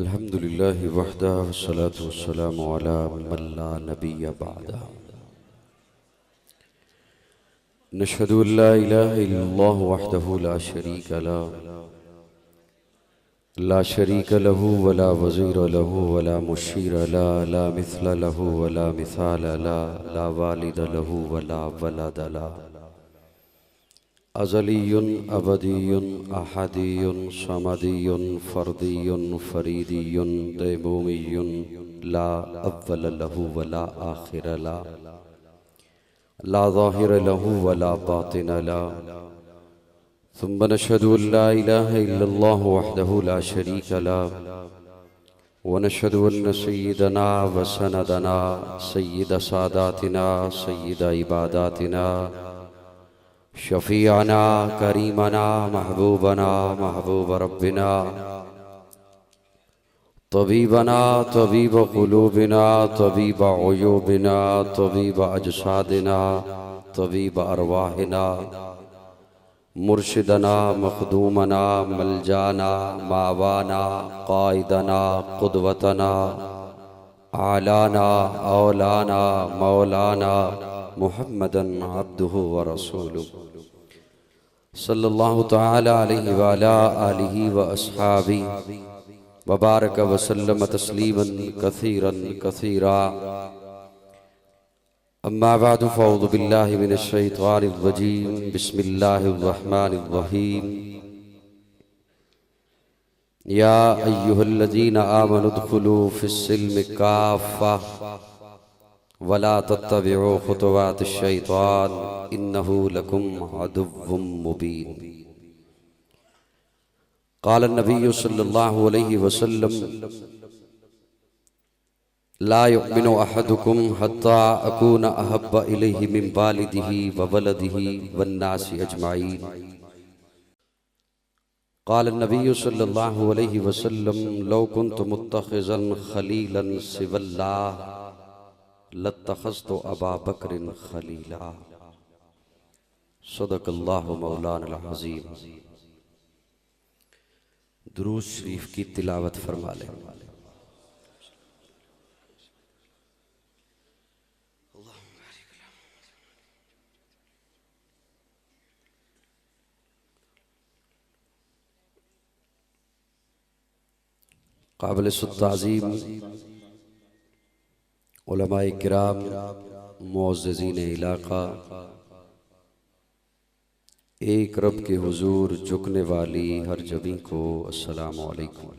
अल्हम्दुलिल्लाहि वहदा वस्सलातु वस्सलामु अला मन ला नबिय्य बअदा। नशहदु अल्ला इलाहा इल्लल्लाह वहदहु ला शरीका लहू वला वज़ीर लहू वला मुशीर ला मिस्ल लहू वला मिसाल ला वालिद लहू वला वलद ला। अज़लियुन अबदियुन अहदियुन समदियुन फर्दियुन फरीदियुन दैमूमियुन ला अव्वल लहू वला आखिर ला ज़ाहिर लहू वला बातिन ला। सुम्मा नशहदु अल्ला इलाहा इल्लल्लाह वहदहु ला शरीक लह व नशहदु अन्न सय्यदना व सनदना सय्यद सादातिना सय्यद इबादातिना शफीअना करीमना महबूबना महबूब रब्बिना तबीबना तबीब क़ुलूबिना तबीब उयूबिना तबीब अजसादिना तबीब अरवाहिना मुर्शिदना मखदूमना मलजाना मावाना क़ाइदना क़ुदवतना आलाना औलाना मौलाना मुहम्मदन अब्दुहु व रसूलुहु सल्लल्लाहु तआला अलैहि व अला आलिहि व अस्हाबिहि व बारक व सल्लम तस्लीमन कसीरन कसीरा। अम्मा बअद फ़अऊज़ु बिल्लाहि मिनश शैतानिर रजीम बिस्मिल्लाहिर रहमानिर रहीम। या अय्युहल्लज़ीना आमनु उद्खुलू फ़िस्सिल्मि काफ़्फ़ा वला तत्तबिउ खुतुवातिश शैतान इन्नहु लकुम अदुव्वुम मुबीन। क़ाल नबिय्यु सल्लल्लाहु अलैहि वसल्लम ला युमिनु अहदुकुम हत्ता अकून अहब्ब इलैहि मिन वालिदिही व वलदिही वन्नासि अजमाईन। क़ाल नबिय्यु सल्लल्लाहु अलैहि वसल्लम लौ कुन्तु मुत्तखिज़न खलीलन सिवल्लाह लत्तखज़्तु अबा बकरिन खलीला। सदक़ल्लाहु मौलाना अज़ीम। दुरूद शरीफ की तिलावत फरमा लें। क़ाबिल-ए-ताज़ीम उलमाए किराम मुअज़्ज़िज़ीन इलाक़ा, एक रब के हुजूर झुकने वाली हर जबीं को अस्सलामु अलैकुम।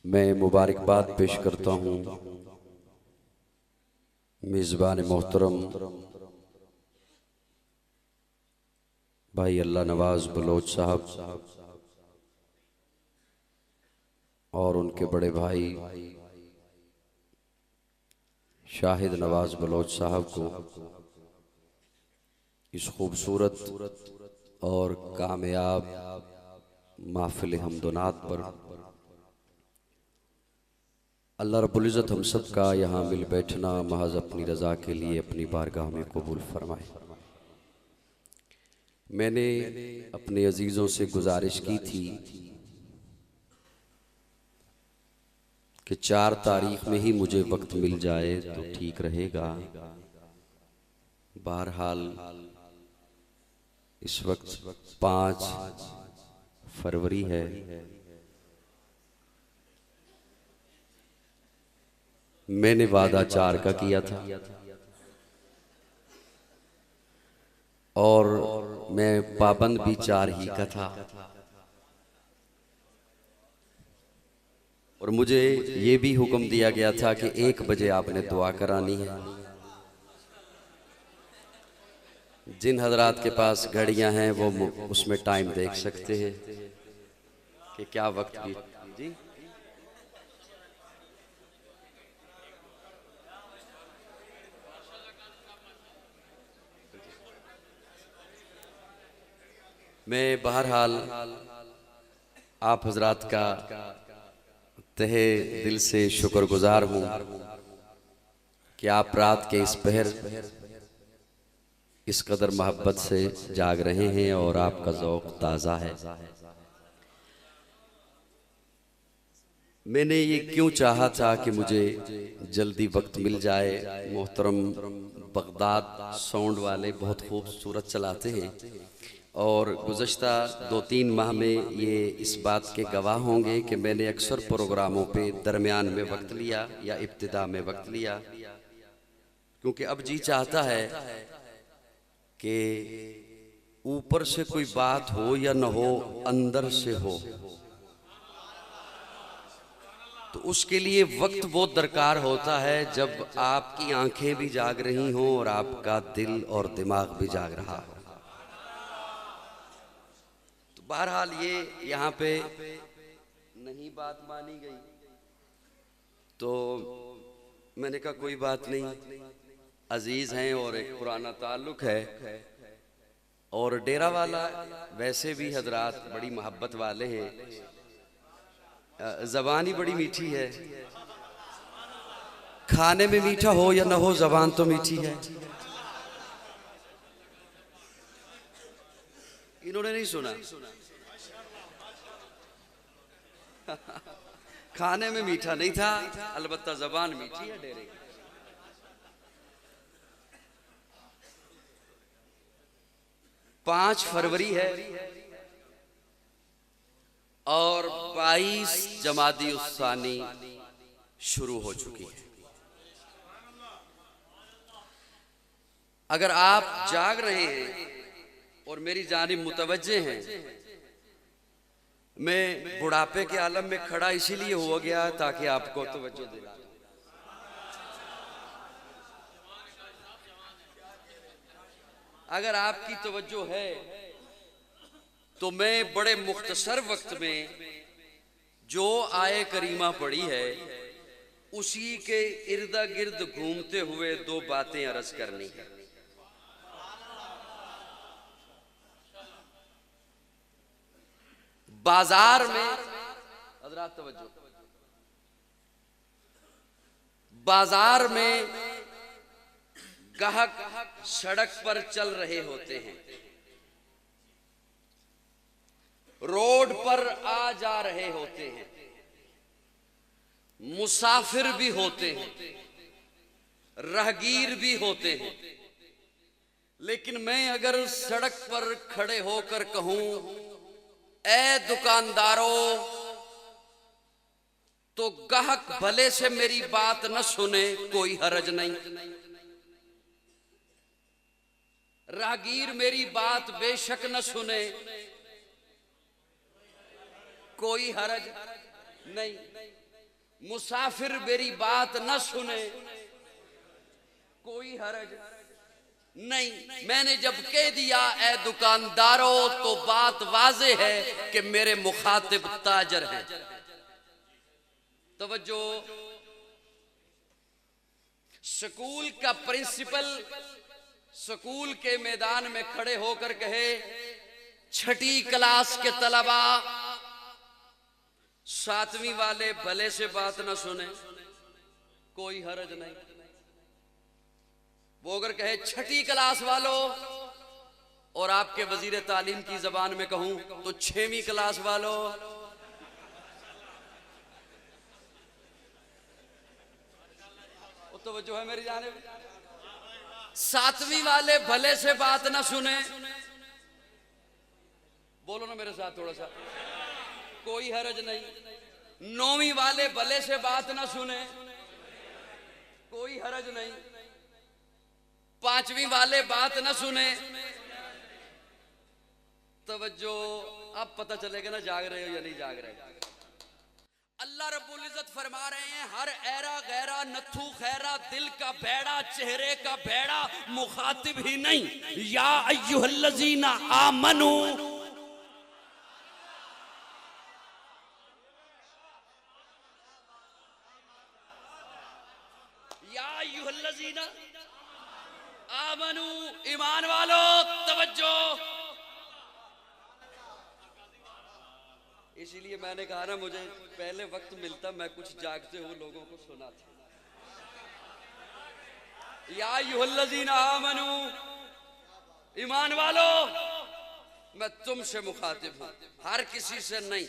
मैं मुबारकबाद पेश करता हूँ मेज़बान मोहतरम भाई अल्लाह नवाज बलोच साहब और उनके बड़े भाई शाहिद नवाज बलोच साहब को इस खूबसूरत और कामयाब महफिल हमदनात पर अल्लाह रब्बुल इज़्ज़त हम सब का यहाँ मिल बैठना महज अपनी रज़ा के लिए अपनी बारगाह में कबूल फरमाए। मैंने अपने अजीज़ों से गुजारिश की थी कि 4 तारीख में ही मुझे वक्त मिल जाए तो ठीक रहेगा। बहरहाल इस वक्त 5 फरवरी है। मैंने वादा 4 का किया था और मैं पाबंद भी 4 ही का था और मुझे ये भी हुक्म दिया गया था कि 1 बजे आपने दुआ करानी है। जिन हजरात के पास घड़ियां हैं वो उसमें टाइम देख सकते हैं कि क्या वक्त भी जी। मैं बहरहाल आप हजरात का तहे दिल से शुक्रगुजार हूँ कि आप रात के इस पहर इस कदर मोहब्बत से जाग रहे हैं और आपका ज़ौक़ ताज़ा है। मैंने ये क्यों चाहा था कि मुझे जल्दी वक्त मिल जाए। मोहतरम बगदाद साउंड वाले बहुत खूबसूरत चलाते हैं और गुज़श्ता 2-3 माह में ये इस बात के गवाह होंगे कि मैंने अक्सर प्रोग्रामों पे दरमियान में वक्त लिया या इब्तिदा में वक्त लिया, क्योंकि अब जी चाहता है कि ऊपर से कोई बात हो या न हो, अंदर से हो, तो उसके लिए वक्त बहुत दरकार होता है जब आपकी आंखें भी जाग रही हों और आपका दिल और दिमाग भी जाग रहा हो। तो बहरहाल ये यहाँ पे नहीं बात मानी गई तो मैंने कहा कोई बात नहीं, अजीज हैं और एक पुराना ताल्लुक है। और डेरा वाला वैसे भी हजरात बड़ी मोहब्बत वाले हैं, ज़बान ही बड़ी मीठी है। खाने में मीठा हो या ना हो, ज़बान तो मीठी है। इन्होंने नहीं सुना। खाने में मीठा नहीं था, अलबत्ता ज़बान मीठी है डेरे की। 5 फरवरी है और 22 जमादी उस्सानी शुरू हो चुकी है। अगर आप जाग रहे हैं और मेरी जानिब मुतवज्जे हैं, मैं बुढ़ापे के आलम में खड़ा इसीलिए हो गया ताकि आपको तवज्जो दिला। अगर आपकी तवज्जो है तो मैं बड़े मुख्तसर वक्त में जो आए करीमा पड़ी है उसी के इर्दा गिर्द घूमते हुए 2 बातें अर्ज करनी है। बाजार में हज़रात तवज्जो, बाजार में गाहक सड़क पर चल रहे होते हैं, रोड पर आ जा रहे होते हैं, मुसाफिर भी होते हैं, राहगीर भी होते हैं। लेकिन मैं अगर सड़क पर खड़े होकर कहूं ए दुकानदारों, तो गाहक भले से मेरी बात न सुने कोई हरज नहीं, राहगीर मेरी बात बेशक न सुने कोई हरज नहीं, मुसाफिर मेरी बात न सुने कोई हरज नहीं। मैंने जब कह दिया ए दुकानदारों तो बात वाज़े है कि मेरे मुखातिब ताजर हैं। तवज्जो, स्कूल का प्रिंसिपल स्कूल के मैदान में खड़े होकर कहे 6ठी क्लास के तलबा, 7वीं वाले भले से बात ना सुने कोई हरज नहीं। वो अगर कहे 6ठी क्लास वालों और आपके वजीर तालीम की जबान में कहूं तो 6वीं क्लास वालों, तो जो है मेरी जानिब, 7वीं वाले भले से बात ना सुने, बोलो ना मेरे साथ थोड़ा सा, कोई हरज नहीं। 9वीं वाले भले से बात ना सुने कोई हरज नहीं, 5वीं वाले बात ना सुने। तवज्जो, अब पता चलेगा ना जाग रहे हो या नहीं जाग रहे। अल्लाह रब्बुल इज्जत फरमा रहे हैं हर ऐरा गैरा नथु खैरा दिल का बेड़ा चेहरे का बेड़ा मुखातिब ही नहीं। या अय्युहल्लज़ीना आमनू, या अय्युहल्लज़ीना आमनू, ईमान वालो तवज्जो। इसीलिए मैंने कहा ना मुझे पहले वक्त मिलता मैं कुछ जागते हुए लोगों को सुनाता। या अय्युहल्लज़ीना आमनू, ईमान वालों, मैं तुमसे मुखातिब हूं, हर किसी से नहीं,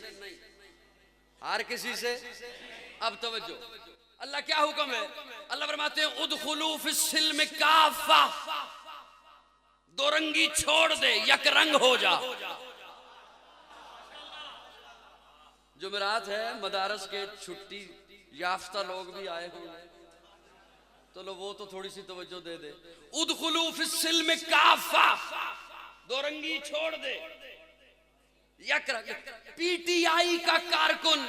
हर किसी से। अब तवज्जो, अल्लाह क्या हुक्म है? अल्लाह फरमाते हैं उदखुलू फिस्सिल्म काफा, दो रंगी छोड़ दे, एक रंग हो जा। जुमेरात है, मदारस के छुट्टी याफ्ता लोग भी आए होंगे, तो लो वो तो थोड़ी सी तवज्जो दे दे। उदखुलू फिस्सिल्म काफा, दो रंगी छोड़ दे, एक रंग। पीटीआई का कारकुन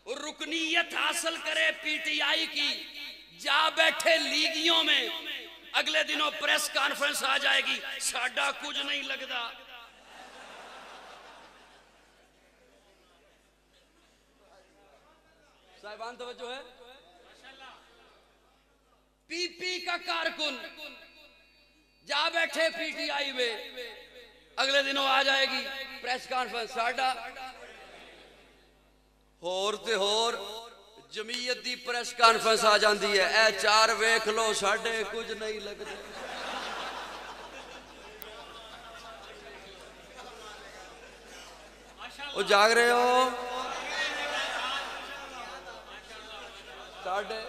रुकनीयत हासिल करे पीटीआई की, जा बैठे लीगियों में, अगले दिनों प्रेस कॉन्फ्रेंस आ जाएगी, साडा कुछ नहीं लगता। साहिबान तवज्जो है। पीपी का कारकुन जा बैठे पीटीआई में, अगले दिनों आ जाएगी प्रेस कॉन्फ्रेंस, साडा होर ते होर जमीयत दी प्रेस कॉन्फ्रेंस आ जाती है, ए चार वेख लो साडे कुछ नहीं लगते। वो जाग रहे हो? साडे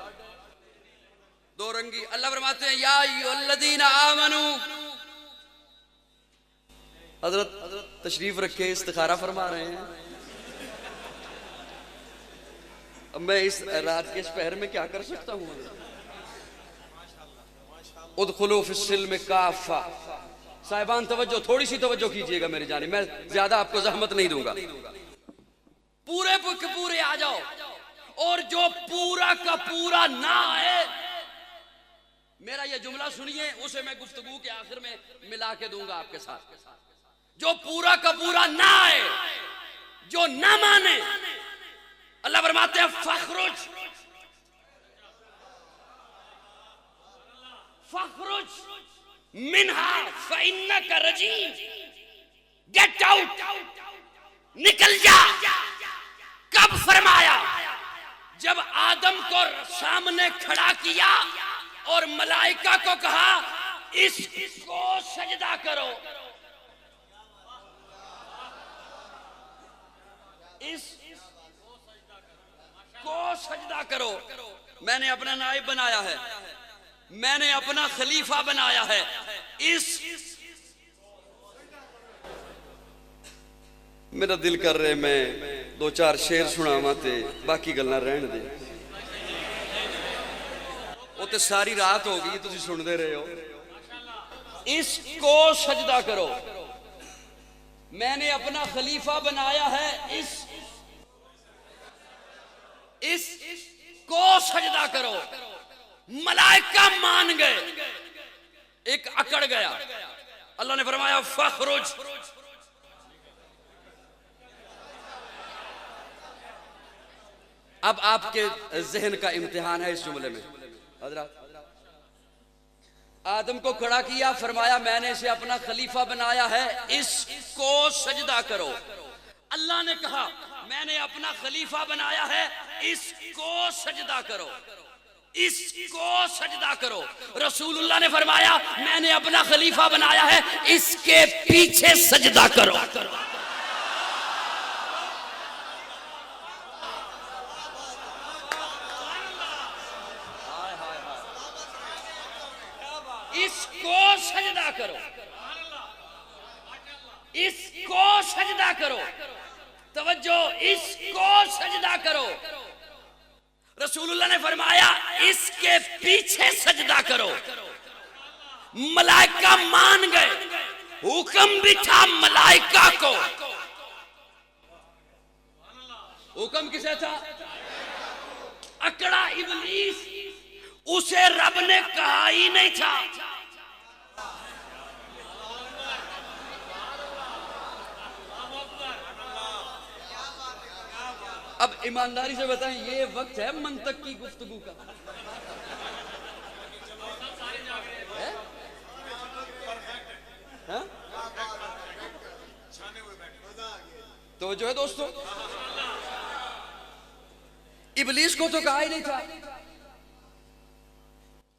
दो रंगी। अल्लाह फरमाते हैं या अय्युहल्लज़ीना आमनू, हजरत तशरीफ रखे इस्तिखारा फरमा रहे हैं। अब मैं इस रात के इस पहर में क्या कर सकता हूँ? उदखुलू फिस्सिल्म काफा। साहिबान तवज्जो, थोड़ी सी तवज्जो कीजिएगा मेरी जानी, मैं ज्यादा आपको जहमत नहीं दूंगा। पूरे के पूरे आ जाओ, और जो पूरा का पूरा ना आए, मेरा ये जुमला सुनिए, उसे मैं गुफ्तगू के आखिर में मिला के दूंगा आपके साथ। जो पूरा का पूरा ना आए, जो ना माने, अल्लाह फरमाते हैं फखरुज, फखरुज मिनहा फइन्नका रजीम, गेट आउट, निकल जा। कब फरमाया? जब आदम को सामने खड़ा किया और मलाइका को कहा इसको सजदा करो, इसको सजदा करो। मैंने अपना नाइब बनाया है, मैंने अपना खलीफा बनाया है, इस मेरा दिल कर रहे मैं दो चार शेर सुनावा ते बाकी गल्लां रहन दे। वो तो सारी रात हो गई, तुम सुनते रहे हो। इसको सजदा करो, मैंने अपना खलीफा बनाया है, इसको सजदा करो। मलाइका मान गए, एक अकड़ गया। अल्लाह ने फरमाया फखरुज। अब आपके जहन का इम्तिहान है इस जुमले में। हजरत आदम को खड़ा किया, फरमाया मैंने इसे अपना खलीफा बनाया है, इसको सजदा करो। अल्लाह ने कहा मैंने अपना खलीफा बनाया है, इसको सजदा करो, इसको सजदा करो। रसूलुल्लाह ने फरमाया मैंने अपना खलीफा बनाया है, इसके पीछे सजदा करो। इसको सजदा करो, इसको सजदा करो। तवज्जो, इसको सजदा करो। रसूलुल्लाह ने फरमाया इसके पीछे सजदा करो। मलाइका मान गए, हुक्म भी था मलाइका को। हुक्म किसे था? अकड़ा इब्लीस, उसे रब ने कहा ही नहीं था। अब ईमानदारी से बताएं, ये वक्त है मंतक की गुफ्तगू का? तो जो है दोस्तों, इब्लीस को तो कहा ही नहीं था।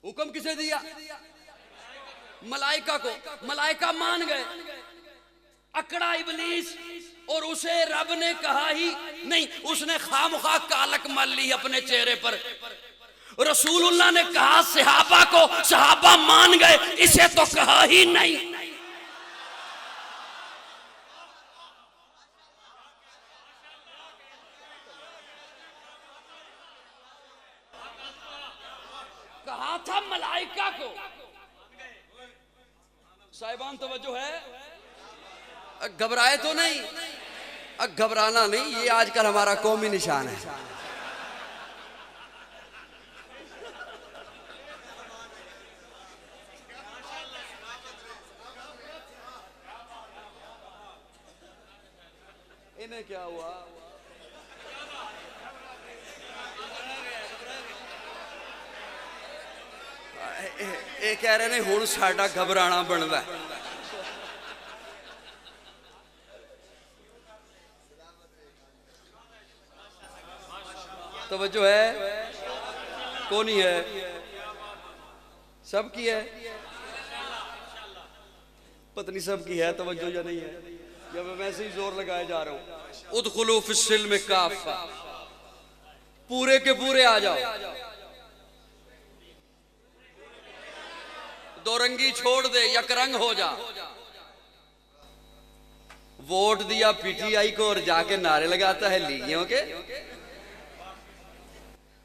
हुक्म किसे दिया? मलाइका को, मलाइका मान गए, अकड़ा इबलीस, और उसे रब ने कहा ही नहीं, उसने खामखा कालक मल ली अपने चेहरे पर। रसूलुल्लाह ने कहा सहाबा को, सहाबा मान गए, इसे तो कहा ही नहीं। कहा था मलाइका को। साहिबान तवज्जो है, घबराए तो नहीं, घबराना नहीं, ये आजकल हमारा कौमी निशान है। इन्हें क्या हुआ? ये कह रहे ने हुण साडा घबराना बनदा। तवज्जो है, कौन ही है? सबकी है, पत्नी सबकी है, तवज्जो या नहीं है? या मैं वैसे ही जोर लगाए जा रहा हूं? उदखुलू फिस्सिल्म काफा, पूरे के पूरे आ जाओ। दो रंगी छोड़ दे, यकरंग हो जा। वोट दिया पीटीआई को और जाके नारे लगाता है लीगियों के।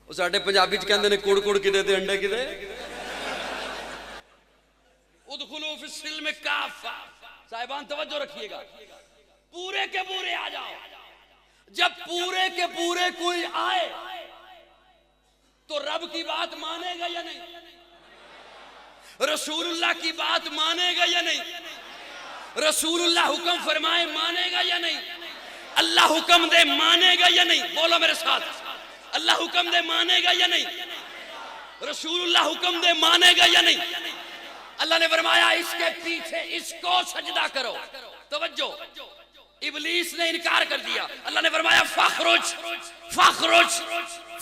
साडे पंजाबी च कहंदे ने कुड़ कुड़ किदे ते अंडे किदे। उदखुलू फिस्सिल्म काफा, साहिबान तवज्जो रखिएगा, पूरे के पूरे आ जाओ। जब पूरे के पूरे कोई आए तो रब की बात मानेगा या नहीं? रसूलुल्लाह की बात मानेगा या नहीं? रसूलुल्लाह हुक्म फरमाए मानेगा या नहीं? अल्लाह हुक्म दे मानेगा या नहीं? बोलो मेरे साथ, अल्लाह हुक्म दे मानेगा या नहीं? रसूलुल्लाह हुक्म दे मानेगा या नहीं? अल्लाह ने फरमाया इसके पीछे इसको सजदा करो। तवज्जो, इब्लीस ने इनकार कर दिया। अल्लाह ने फरमाया फखरुज फखरुज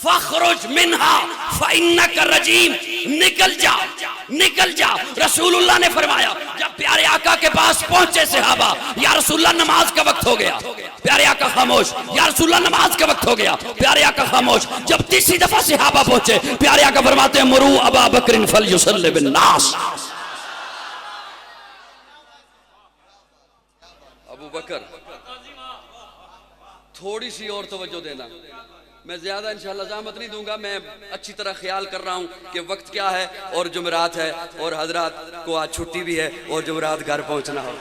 फखरुज मिन्हा फइन्नका रजीम, निकल जा निकल जा। रसूलुल्लाह ने फरमाया, जब प्यारे आका के पास पहुंचे सहाबा, या रसूलुल्लाह नमाज का वक्त हो गया। प्यारे आका खामोश, या रसूलुल्लाह नमाज का वक्त हो गया। प्यारे आका खामोश। जब तीसरी दफा सहाबा पहुंचे, प्यारे आका फरमाते हैं मुरू अबा बकर फलयुसल्लि बिन्नास। अबू बकर, थोड़ी सी और तवज्जो देना। मैं ज्यादा इंशाल्लाह ज़हमत नहीं दूंगा। मैं अच्छी तरह ख्याल कर रहा हूं कि वक्त क्या है और जुमेरात है और हजरात को आज छुट्टी भी है और जुमेरात घर पहुंचना हो।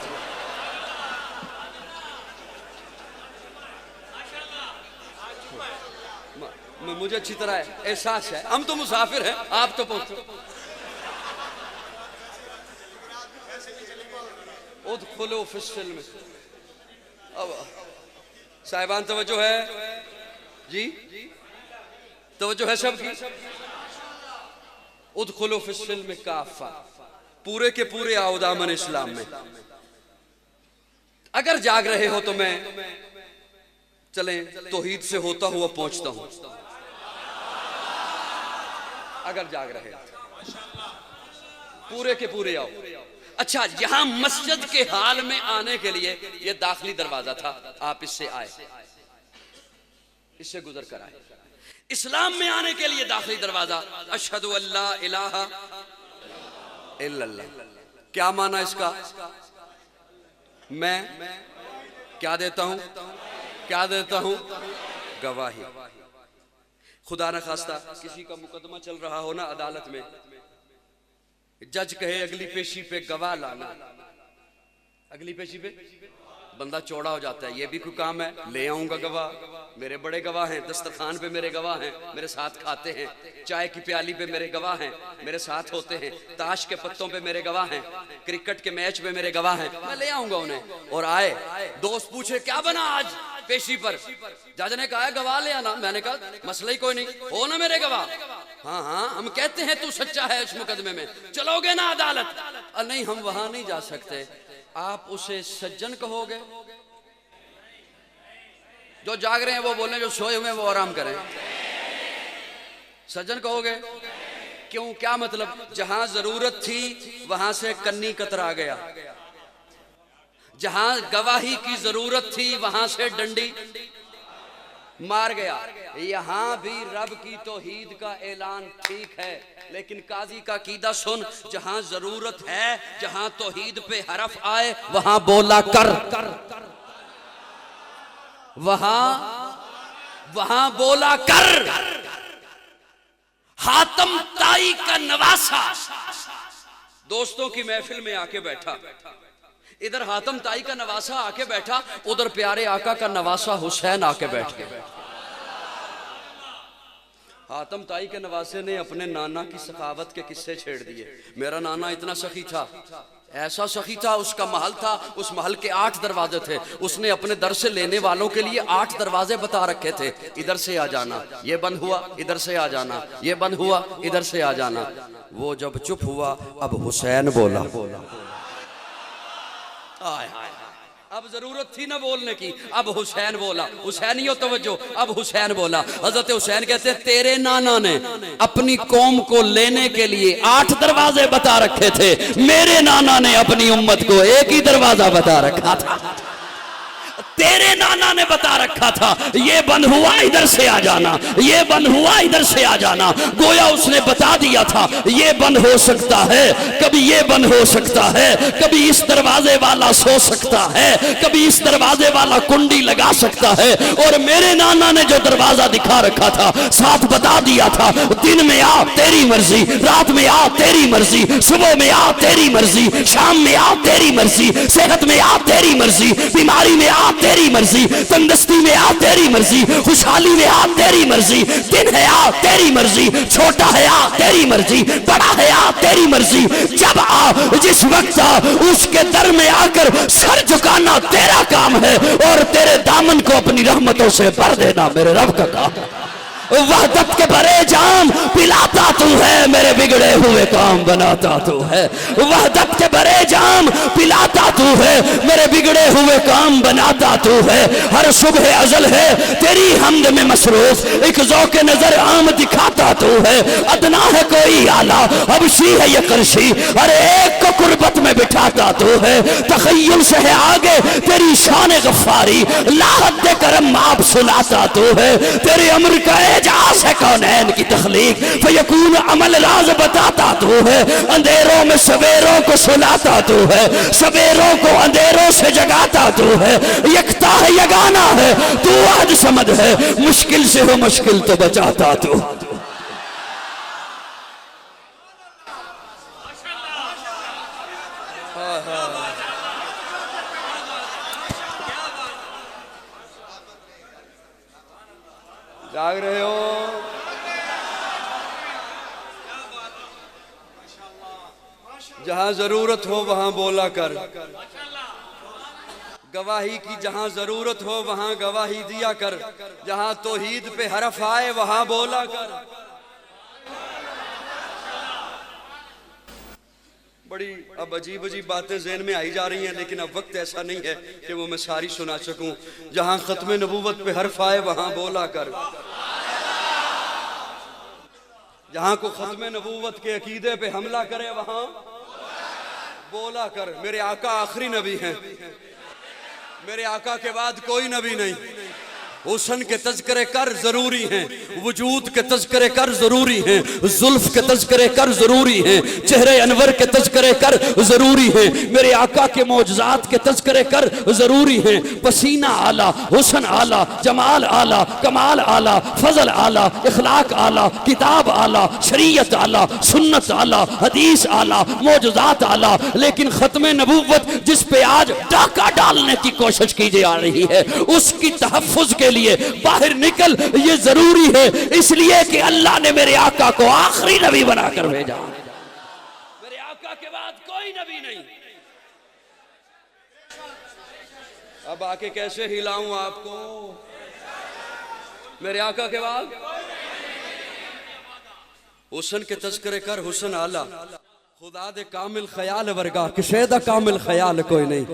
मुझे अच्छी तरह एहसास है, हम तो मुसाफिर हैं, आप तो पहुंचो। उदखुलू फिस्सिल्म, साहिबान तवज्जो है जी, तवज्जो है सबकी। उदखुलू फिस्सिल्म काफा, पूरे के पूरे आओ दामन इस्लाम में। अगर जाग रहे हो तो मैं चलें तौहीद से होता हुआ पहुंचता हूं। अगर जाग रहे पूरे के पूरे आओ। अच्छा, यहां मस्जिद के हाल में आने के लिए यह दाखिली दरवाजा था, आप इससे आए, इससे गुजर कर आए। इस्लाम में आने के लिए दाखिली दरवाजा अशहदु अल्ला इलाहा इल्लल्लाह। क्या माना इसका? मैं क्या देता हूं? क्या देता हूं? गवाही। खुदा न खास्ता किसी का मुकदमा चल रहा हो ना अदालत में, जज कहे अगली पेशी पे गवाह लाना, अगली पेशी पे बंदा चौड़ा हो जाता है, ये भी कोई काम है? ले आऊंगा गवाह, मेरे बड़े गवाह हैं, दस्तरखान पे मेरे गवाह हैं, मेरे साथ खाते हैं, चाय की प्याली पे मेरे गवाह हैं, मेरे साथ होते हैं, ताश के पत्तों पे मेरे गवाह हैं, क्रिकेट के मैच पे मेरे गवाह हैं, मैं ले आऊंगा उन्हें। और आए, दोस्त पूछे क्या बना आज पेशी पर? जज ने कहा गवाह ले आना। मैंने कहा मसला ही कोई नहीं, हो ना मेरे गवाह? हाँ हाँ, हम कहते हैं तू सच्चा है इस मुकदमे में, चलोगे ना अदालत? नहीं, हम वहां नहीं जा सकते। आप उसे सज्जन कहोगे? जो जाग रहे हैं वो बोले, जो सोए हुए हैं वो आराम करें। सज्जन कहोगे? क्यों, क्या मतलब? जहां जरूरत थी वहां से कन्नी कतरा गया, जहां गवाही की जरूरत थी वहां से डंडी मार गया। यहां भी रब की तौहीद का ऐलान ठीक है, लेकिन काजी का कीदा सुन, जहां जरूरत है, जहां तौहीद पे हरफ आए वहां बोला कर, वहां बोला कर। हातम ताई का नवासा दोस्तों की महफिल में आके बैठा, इधर हातम ताई का नवासा आके बैठा, उधर प्यारे आका का नवासा हुसैन आके बैठ गया। हातम ताई के नवासे ने अपने नाना की सखावत के किस्से छेड़ दिए। मेरा नाना इतना सखी था, ऐसा सखी था, उसका महल था, उस महल के 8 दरवाजे थे। उसने अपने दर से लेने वालों के लिए 8 दरवाजे बता रखे थे, इधर से आ जाना, ये बंद हुआ, इधर से आ जाना, ये बंद हुआ, इधर से आ जाना। वो जब चुप हुआ, अब हुसैन बोला। आय हाय, अब जरूरत थी ना बोलने की, अब हुसैन बोला। हुसैनियो तवज्जो, अब हुसैन बोला। हजरत हुसैन कहते तेरे नाना ने अपनी कौम को लेने के लिए 8 दरवाजे बता रखे थे, मेरे नाना ने अपनी उम्मत को एक ही दरवाजा बता रखा था। तेरे नाना ने बता रखा था ये बंद हुआ इधर से आ जाना, ये बंद हुआ इधर से आ जाना। गोया उसने बता दिया था ये बंद हो सकता है, कभी ये बंद हो सकता है, कभी इस दरवाजे वाला सो सकता है, कभी इस दरवाजे वाला कुंडी लगा सकता है। और मेरे नाना ने जो दरवाजा दिखा रखा था साथ बता दिया था, दिन में आ तेरी मर्जी, रात में आ तेरी मर्जी, सुबह में आ तेरी मर्जी, शाम में आ तेरी मर्जी, सेहत में आ तेरी मर्जी, बीमारी में आ तेरी मर्जी, तंदुरुस्ती में आ तेरी मर्जी, खुशहाली में आ तेरी मर्जी। दिन है आ तेरी मर्जी, छोटा है आ तेरी मर्जी, बड़ा है आ तेरी मर्जी। जब आ जिस वक्त आ उसके दर में आकर सर झुकाना तेरा काम है, और तेरे दामन को अपनी रहमतों से भर देना मेरे रब का काम। वहदत के भरे जाम पिलाता तू है, मेरे बिगड़े हुए काम बनाता तू है। वहदत के भरे जाम पिलाता तू है, मेरे बिगड़े हुए काम बनाता तू है। हर सुबह अजल है तेरी हमद में मसरूफ, एक ज़ौक़ नजर आम दिखाता तू है। अदना है कोई आला, हबशी है ये करशी, हर एक को कुर्बत में बिठाता तू है। तखय्युल से है आगे तेरी शान गफ्फारी, लाहत दे करम आप सुलाता तू है। तेरे अमर का एजाज़ है कौनैन की तख्लीक, फयकून अमल राज बताता तू है। अंधेरों में सवेरों को सुलाता तू है, सवेरों को अंधेरों से जगाता तू है। यकता है यगाना है तू, आज समझ है मुश्किल से हो मुश्किल तो बचाता तू। जाग रहे हो? जहां जरूरत हो वहां बोला कर, गवाही की जहां जरूरत हो वहां गवाही दिया कर। जहां तौहीद पे हरफ आए वहां बोला कर। बड़ी अब अजीब अजीब बातें ज़हन में आई जा रही हैं, लेकिन अब वक्त ऐसा नहीं है कि वो मैं सारी सुना सकूं। जहां खत्म नबूवत पे हरफ आए वहां बोला कर, जहां को खत्म नबूवत के अकीदे पे हमला करे वहां बोला कर। मेरे आका आखिरी नबी हैं, मेरे आका के बाद कोई नबी नहीं। हुस्न के तज़किरे कर जरूरी हैं, वजूद के तज़किरे कर जरूरी हैं, जुल्फ के तज़किरे कर जरूरी हैं, चेहरे अनवर के तज़किरे कर जरूरी हैं, मेरे आका के मौजज़ात के तज़किरे कर जरूरी हैं। पसीना आला, हुस्न आला, जमाल आला, कमाल आला, फजल आला, इखलाक आला, किताब आला, शरीयत आला, सुन्नत आला, हदीस आला, मौजज़ात आला। लेकिन खत्म नबूवत जिस पे आज डाका डालने की कोशिश की जा रही है, उसकी तहफ़्फ़ुज़ के लिए बाहर निकल, ये जरूरी है, इसलिए कि अल्लाह ने मेरे आका को आखिरी नबी बनाकर भेजा। मेरे आका के बाद कोई नबी नहीं। अब आके कैसे हिलाऊं आपको? मेरे आका के बाद हुस्न के तज़किरे कर, हुस्न आला, खुदा दे कामिल ख्याल वर्गा, किसे दा कामिल ख्याल कोई नहीं।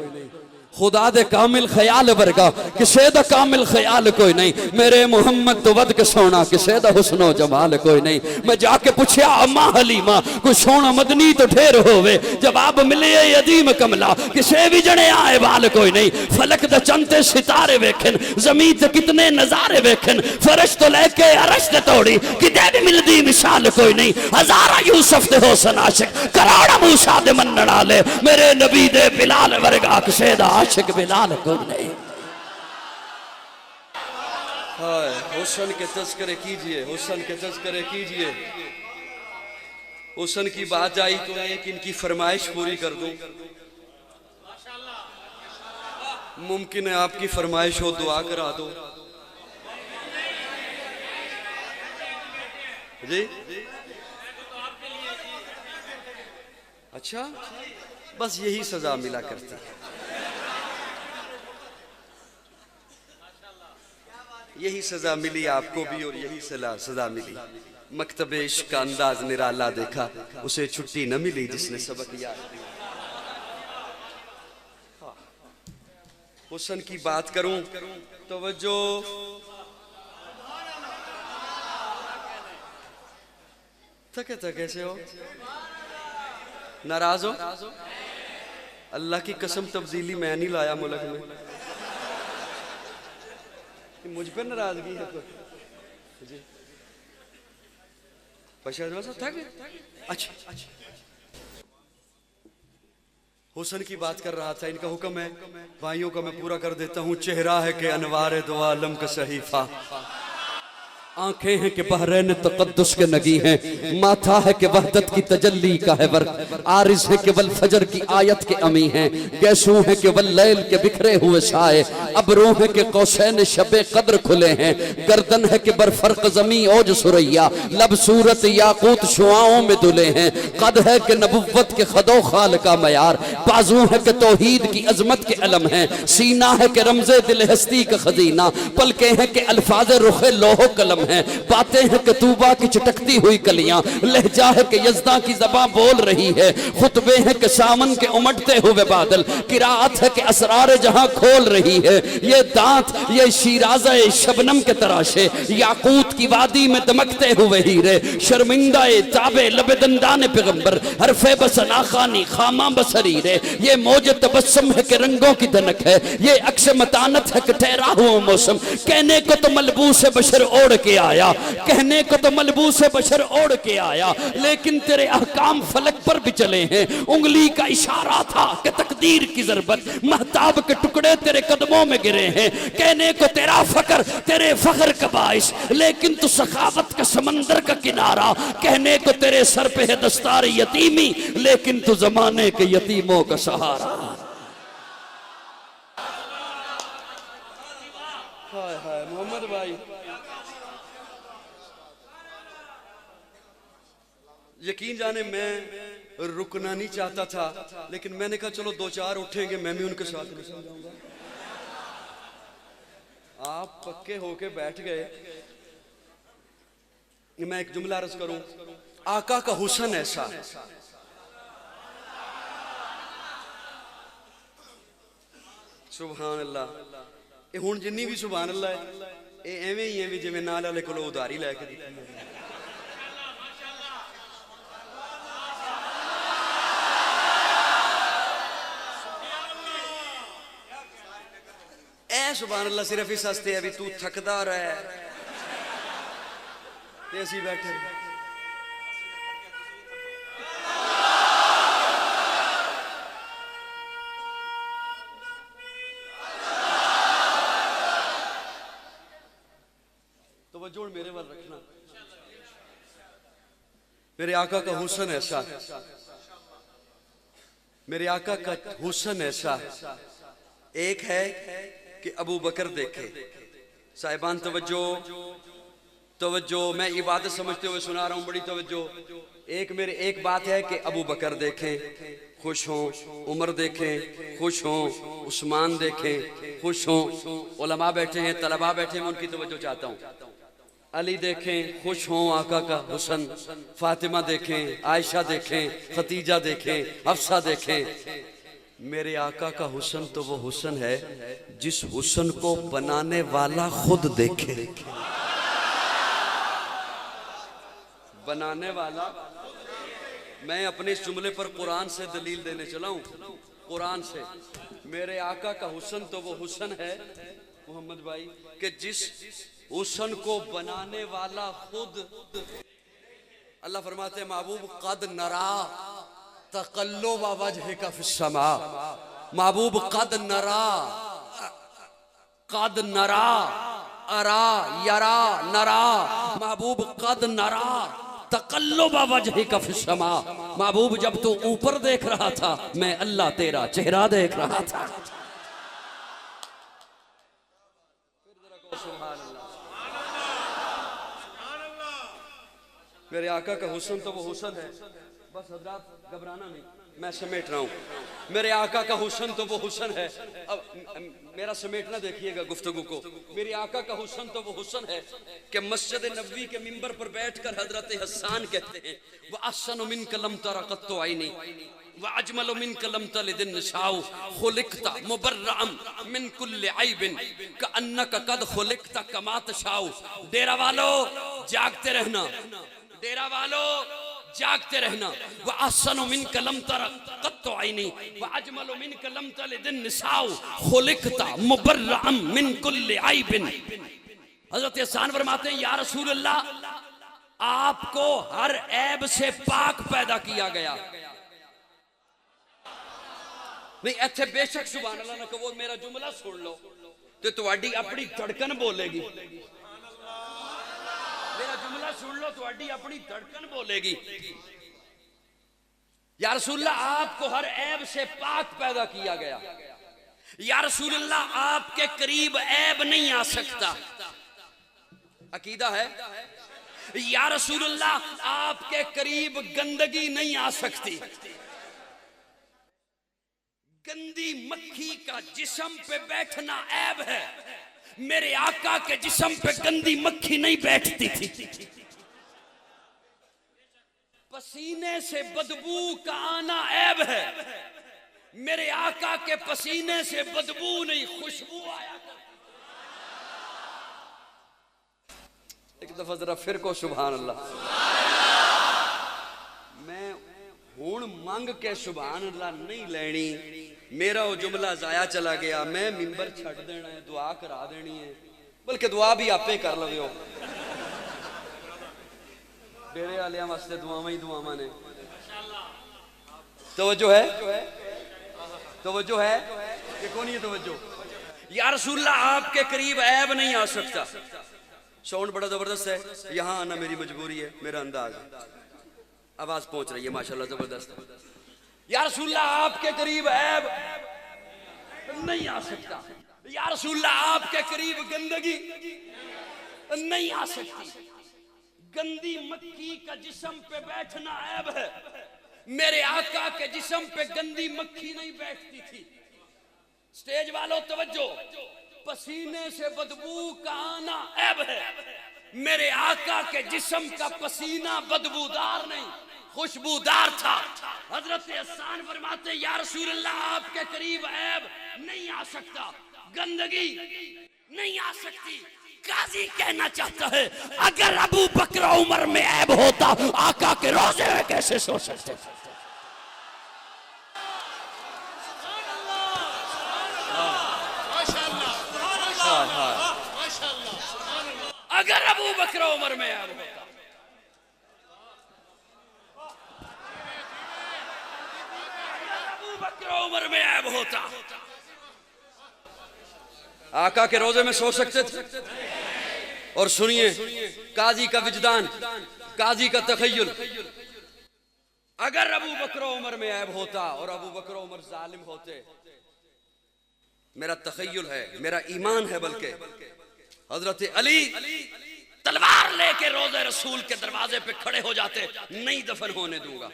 खुदा दे कामिल ख्याल वर्गा किसे दा कामिल ख्याल कोई नहीं। मेरे मुहम्मद तो वद के सोना किसे दा हुस्नो जमाल कोई नहीं। मैं जाके पूछया अम्मा हलीमा कोई सोना मदनी तो ढेर होवे, जवाब मिले यदीम कमला किसे भी जने आए वाल कोई नहीं। फलक दा चंते सितारे वेखन, जमीन ते कितने नजारे वेखन, फर्श तो लेके अरश ते तोड़ी किते भी मिलदी मिसाल कोई नहीं। हजारा यूसुफ दे हुस्न आशिक, करोड़ा मूसा दे मनण वाले, मेरे नबी दे बिलाल वर्गा किसे दा आशिक बिलाल कोई नहीं। हाय हुस्न के तज़किरे कीजिए, हुस्न के तज़किरे कीजिए। हुस्न की बात आई तो एक इनकी फरमाइश पूरी कर दूं। मुमकिन है आपकी फरमाइश हो, दुआ करा दो जी। अच्छा, बस यही सजा मिला करती है, यही सजा मिली आपको भी और यही सजा मिली। मकतबे इश्क का अंदाज निराला देखा, उसे छुट्टी न मिली जिसने सबक याद किया। हुस्न की बात करूं तवज्जो, थके थके से हो, नाराज हो? अल्लाह की कसम तब्दीली मैं नहीं लाया मुल्क में, मुझ पर नाराजगी है तो जी। अच्छा, हुस्न की बात कर रहा था, इनका हुक्म है भाइयों का मैं पूरा कर देता हूँ। चेहरा है कि अनवार दो आलम का सहीफा, आंखें हैं कि बहरैन तक़द्दुस के नगी हैं, माथा है कि वहदत की तजल्ली का है वर्क, आरिज़ है कि वल फजर की आयत के अमी हैं, गैसू है कि वल लैल के बिखरे हुए साए, अबरू है कि कौसैन शबे कद्र खुले हैं, गर्दन है कि बरफर्क ज़मी ओज सुरैया, लब सूरत याकूत शुआओं में दुले हैं, कद है कि नबुव्वत के खदो खाल का मयार, बाजू है कि तौहीद की अजमत के अलम हैं, सीना है कि रमज़े दिल हस्ती का खजीना, पलके हैं कि अल्फाज रुखे लोहो कलम हैं, बातें हैं कि तूबा की चटकती हुई कलियां, लहजा है कि यज़दा की ज़बां बोल रही है, खुतबे हैं कि सामन के उमड़ते हुए बादल, किरात है कि असरार जहां खोल रही है, ये दांत ये शीराज़े शबनम के तराशे, याकूत की वादी में दमकते हुए हीरे, शर्मिंदा ताबे लबे दंदान पैगंबर, हरफे बसना खानी खामा बसरीरे, ये मौज तबस्सुम है कि रंगों की दनक है, ये अक्स मतानत है कि ठहरा हुआ मौसम, कहने को तो मलबूस बशर ओढ़ के आया, कहने को तो मलबूस बशर ओढ़ के आया, लेकिन तेरे अहकाम फलक पर भी चले हैं, उंगली का इशारा था कि तकदीर की ज़रबत, महताब के टुकड़े तेरे कदमों में गिरे हैं, कहने को तेरा फकर तेरे फखर का बाइस, लेकिन तू सखावत का समंदर का किनारा, कहने को तेरे सर पे है दस्तार यतीमी, लेकिन तू जमाने के यतीमों का सहारा। हाय हाय मोहम्मद भाई, यकीन जाने मैं रुकना नहीं चाहता था, लेकिन मैंने कहा चलो दो चार उठेंगे मैं भी उनके साथ नहीं समझाऊंगा। आप पक्के होके बैठ गए। मैं एक जुमला अर्ज करूं, आका का हुस्न ऐसा, सुभान अल्लाह, ये हुण जिन्नी भी सुभान अल्लाह है ये एवें ही है भी जिवें नाल वाले कोलों उधारी लैके दी। सुभान अल्लाह सिर्फ इस हस्ते है भी तू थकदा रहे ते असीं बैठे। तो जोड़ मेरे वाल रखना, मेरे आका का हुस्न ऐसा, मेरे आका का हुस्न ऐसा, एक है कि अबू बकर देखे। साहिबान तवज्जो तवज्जो, मैं इबादत समझते हुए सुना रहा हूं, बड़ी तवज्जो। एक बात है कि अबू बकर देखें खुश हों, उमर देखें खुश हों, उस्मान देखें खुश हों, उलमा बैठे हैं, तलबा बैठे हैं, उनकी तवज्जो चाहता हूं। अली देखें खुश हों, आका का हुस्न, फातिमा देखें, आयशा देखें, खतीजा देखें, हफ्सा देखें, मेरे आका का हुस्न तो वो हुस्न है जिस हुस्न को बनाने वाला खुद देखे। बनाने वाला, मैं अपने इस जुमले पर कुरान से दलील देने चला हूं, कुरान से। मेरे आका का हुस्न तो वो हुस्न है मोहम्मद भाई कि जिस हुस्न को बनाने वाला खुद। अल्लाह फरमाते हैं महबूब कद नरा तक़ल्लुब वजहिका फिस्समा, महबूब कद नरा, कद नरा, अरा यरा नरा, महबूब कद नरा तक़ल्लुब वजहिका फिस्समा। महबूब जब तू ऊपर देख रहा था मैं अल्लाह तेरा चेहरा देख रहा था। मेरे आका का हुस्न तो वो हुस्न है, बस हजरात घबराना नहीं, मैं समेट रहा हूँ। मेरे आका का हुस्न तो वो हुस्न है, अब मेरा समेटना देखिएगा गुफ्तगू को। मेरे आका का हुस्न तो वो हुस्न है कि मस्जिद नबवी के मिंबर पर बैठकर हजरत हसन कहते हैं वह अहसन मिन कलम तरा कत्तो आईनी व अजमल मिन कलम तलिदिन निसाउ खुलिकता मुबर्रअम मिन कुल्लि ऐबिन कअन्नका कद खुलिकता कमा तशाउ। डेरा वालों जागते रहना, डेरा वालों जागते रहना। वह अहसन मिन कलम तरा कत्तो आईनी व अजमल मिन कलम तलिदिन निसाउ खुलिकता मुबर्रअम मिन कुल्लि ऐबिन। हजरत हसन फरमाते हैं या रसूल अल्लाह, आपको हर ऐब से पाक पैदा किया गया। नहीं इत्थे बेशक सुभान अल्लाह ना कहो, मेरा जुमला सुन लो तो तुम्हारी अपनी धड़कन बोलेगी। मेरा जुमला सुन लो, तुम्हारी अपनी धड़कन बोलेगी। या रसूलल्लाह आपको हर ऐब से पाक पैदा किया गया। या रसूलल्लाह आपके करीब ऐब नहीं आ सकता, अकीदा है। या रसूलल्लाह आपके करीब गंदगी नहीं आ सकती। गंदी मक्खी का जिस्म पे बैठना ऐब है, मेरे आका के जिस्म पे गंदी मक्खी नहीं बैठती थी। पसीने से बदबू का आना ऐब है, मेरे आका के पसीने से बदबू नहीं खुशबू आया। एक दफा जरा फिर को सुभान अल्लाह। मैं हुण मंग के सुभान अल्लाह नहीं लेनी, मेरा वो जुमला जाया चला गया। मैं मिंबर छड़ देना है, दुआ करा देनी है, बल्कि दुआ भी आपे कर लवे हो। डेरे वाले वास्ते दुआवां ही दुआवां ने। तवज्जो है, तवज्जो है कि कौन है तवज्जो। या रसूलल्लाह आपके करीब ऐब नहीं आ सकता। साउंड बड़ा जबरदस्त है, यहाँ आना मेरी मजबूरी है, मेरा अंदाज है। आवाज पहुंच रही है माशाल्लाह, जबरदस्त। या रसूलल्लाह आपके करीब ऐब नहीं आ सकता। या रसूलल्लाह आपके करीब गंदगी नहीं आ सकती। गंदी मक्खी का जिस्म पे बैठना ऐब है, मेरे आका के जिस्म पे गंदी मक्खी नहीं बैठती थी। स्टेज वालों तवज्जो, पसीने से बदबू का आना ऐब है, मेरे आका के जिस्म का पसीना बदबूदार नहीं खुशबूदार था। हजरत हसन फरमाते या रसूल अल्लाह आपके करीब ऐब नहीं आ सकता, गंदगी नहीं आ सकती। काजी कहना चाहता है अगर अबू बकर उमर में ऐब होता आका के रोजे में कैसे सो सकते। अगर अबू बकर उमर में ऐब होता, उम्र में ऐब होता, आका के रोजे में सो सकते थे। और सुनिए काजी का विजदान, काजी का तखय्युल। अगर अबू बकर उमर में ऐब होता और अबू बकर उमर जालिम होते, मेरा तखय्युल है, मेरा ईमान है, बल्कि हजरत अली तलवार लेके रोजे रसूल के दरवाजे पे खड़े हो जाते, नहीं दफन होने दूंगा।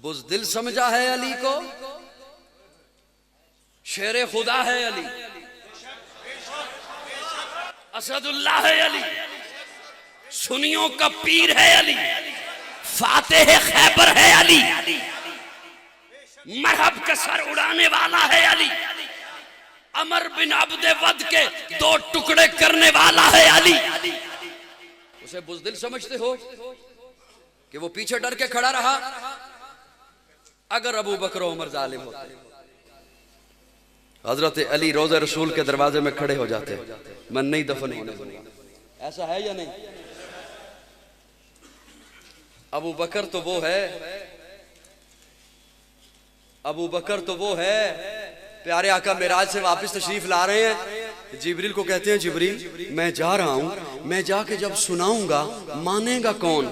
बुज़दिल समझा है अली को, शेरे खुदा है अली, असदुल्लाह है अली, सुनियों का पीर है अली, फातेह खैबर है अली, मरहब का सर उड़ाने वाला है अली, अमर बिन अब्दे वद के 2 टुकड़े करने वाला है अली। उसे बुज़दिल समझते हो कि वो पीछे डर के खड़ा रहा? अगर अबू बकर उमर जालिम होते, हजरत अली रोज़े रसूल के दरवाजे में खड़े हो जाते, मैं नहीं दफन होने दूंगा। ऐसा है या नहीं? अबू बकर तो वो है, अबू बकर तो वो है, प्यारे आका मेराज से वापस तशरीफ ला रहे हैं, जिब्रील को कहते हैं जिब्रील मैं जा रहा हूं, मैं जाके जब सुनाऊंगा मानेगा कौन?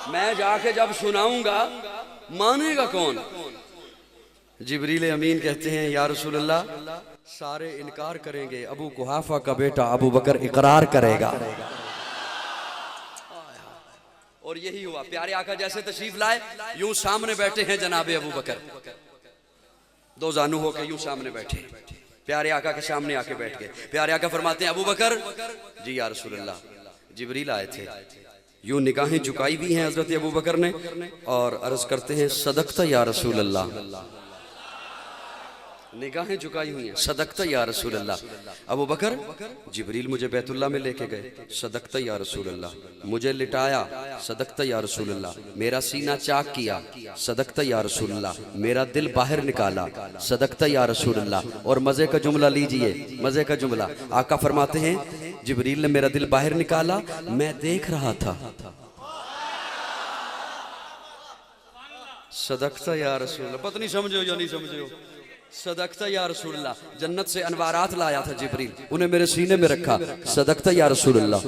मैं जाके जब सुनाऊंगा मानेगा कौन? जिब्रील अमीन कहते हैं या रसूल अल्लाह सारे इनकार करेंगे, अबू कुहाफा का बेटा अबू बकर इकरार करेगा। और यही हुआ, प्यारे आका जैसे तशरीफ लाए यूं सामने बैठे हैं जनाबे अबू बकर, 2 जानू होकर यूं सामने बैठे, प्यारे आका के सामने आके बैठ गए। प्यारे आका फरमाते हैं अबू बकर जी या रसूल अल्लाह, जिब्रील आए थे। यूं निगाहें झुकाई भी हैं हजरत अबू बकर ने और अर्ज करते हैं सदकता या रसूल अल्लाह, निगाहें झुकाई हुई हैं, सदकता या रसूल अल्लाह। अबू बकर जिब्रील मुझे बैतुल्लाह में लेके गए, सदकता या रसूल अल्लाह, मुझे लिटाया, सदकता या रसूल अल्लाह, मेरा सीना चाक किया, सदकता या रसूल अल्लाह, मेरा दिल बाहर निकाला, सदकता या रसूल अल्लाह। और मजे का जुमला लीजिए, मजे का जुमला, आका फरमाते हैं जिब्रील ने मेरा दिल बाहर निकाला, मैं देख रहा था, सदकता या रसूल अल्लाह। पता नहीं समझे हो या नहीं समझे हो? सदकता या रसूलल्लाह, जन्नत से अनवारात लाया था जिब्रील, उन्हें मेरे सीने में रखा, सदकता या रसूलल्लाह,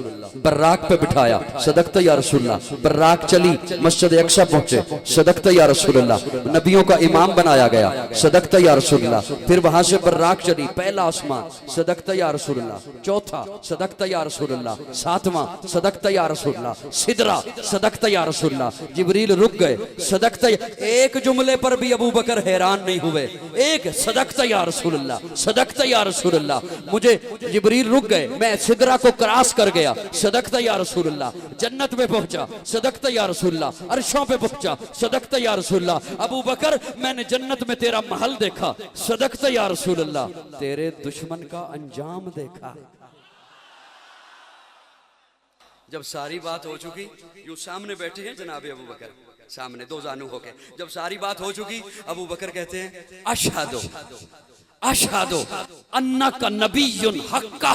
बर्राक पे बिठाया, सदकता या रसूलल्लाह, बर्राक चली, मस्जिद अक्सा पहुंचे, सदकता या रसूलल्लाह, नबियों का इमाम बनाया गया, सदकता या रसूलल्लाह, फिर वहां से बर्राक चली, पहला आसमान, सदकता या रसूलल्लाह, चौथा सदकता या रसूलल्लाह, 7वां सदकता या रसूलल्लाह, सिदरा सदकता या रसूलल्लाह। जिब्रील रुक गए, सदकता, एक जुमले पर भी अबू बकर हैरान नहीं हुए, एक सदकता या रसूलल्लाह, सदकता या रसूलल्लाह। मुझे जिब्रील रुक गए, मैं सिदरा को क्रॉस कर गया, सदकता या रसूलल्लाह, जन्नत में पहुंचा, सदकता या रसूलल्लाह, अर्शों पे पहुंचा, सदकता या रसूलल्लाह। अबू बकर मैंने जन्नत में तेरा महल देखा, सदकता या रसूलल्लाह, तेरे दुश्मन का अंजाम देखा। जब सारी बात हो चुकी, यूं सामने बैठे हैं जनाबे अबू बकर, सामने 2 जानू होके, जब सारी बात हो चुकी अबू बकर कहते हैं अशहदु अशहदु अन्नका नबियुन हक्का,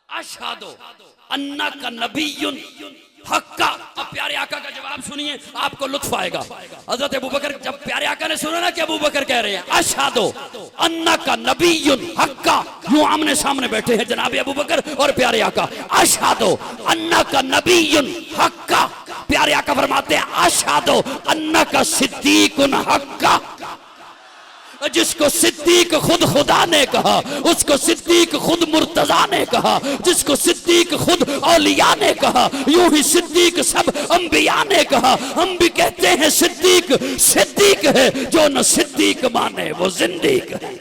अशहदु अन्नका नबियुन हक्का। अब प्यारे आका का जवाब सुनिए, आपको लुत्फ आएगा। हजरत अबू बकर, जब प्यारे आका ने सुना ना कि अबू बकर कह रहे हैं अशहदु अन्नका नबियुन हक्का, यूं आमने सामने बैठे हैं जनाब अबू बकर और प्यारे आका, अशहदु अन्नका नबियुन हक्का। प्यारे आका फरमाते हैं अशहदु अन्नका सिद्दीकुन हक्का। जिसको सिद्दीक खुद खुदा ने कहा, उसको सिद्दीक खुद मुर्तजा ने कहा, जिसको सिद्दीक खुद औलिया ने कहा, यूं ही सिद्दीक सब अंबिया ने कहा। हम भी कहते हैं सिद्दीक सिद्दीक है, जो न सिद्दीक माने वो जिंदीक है।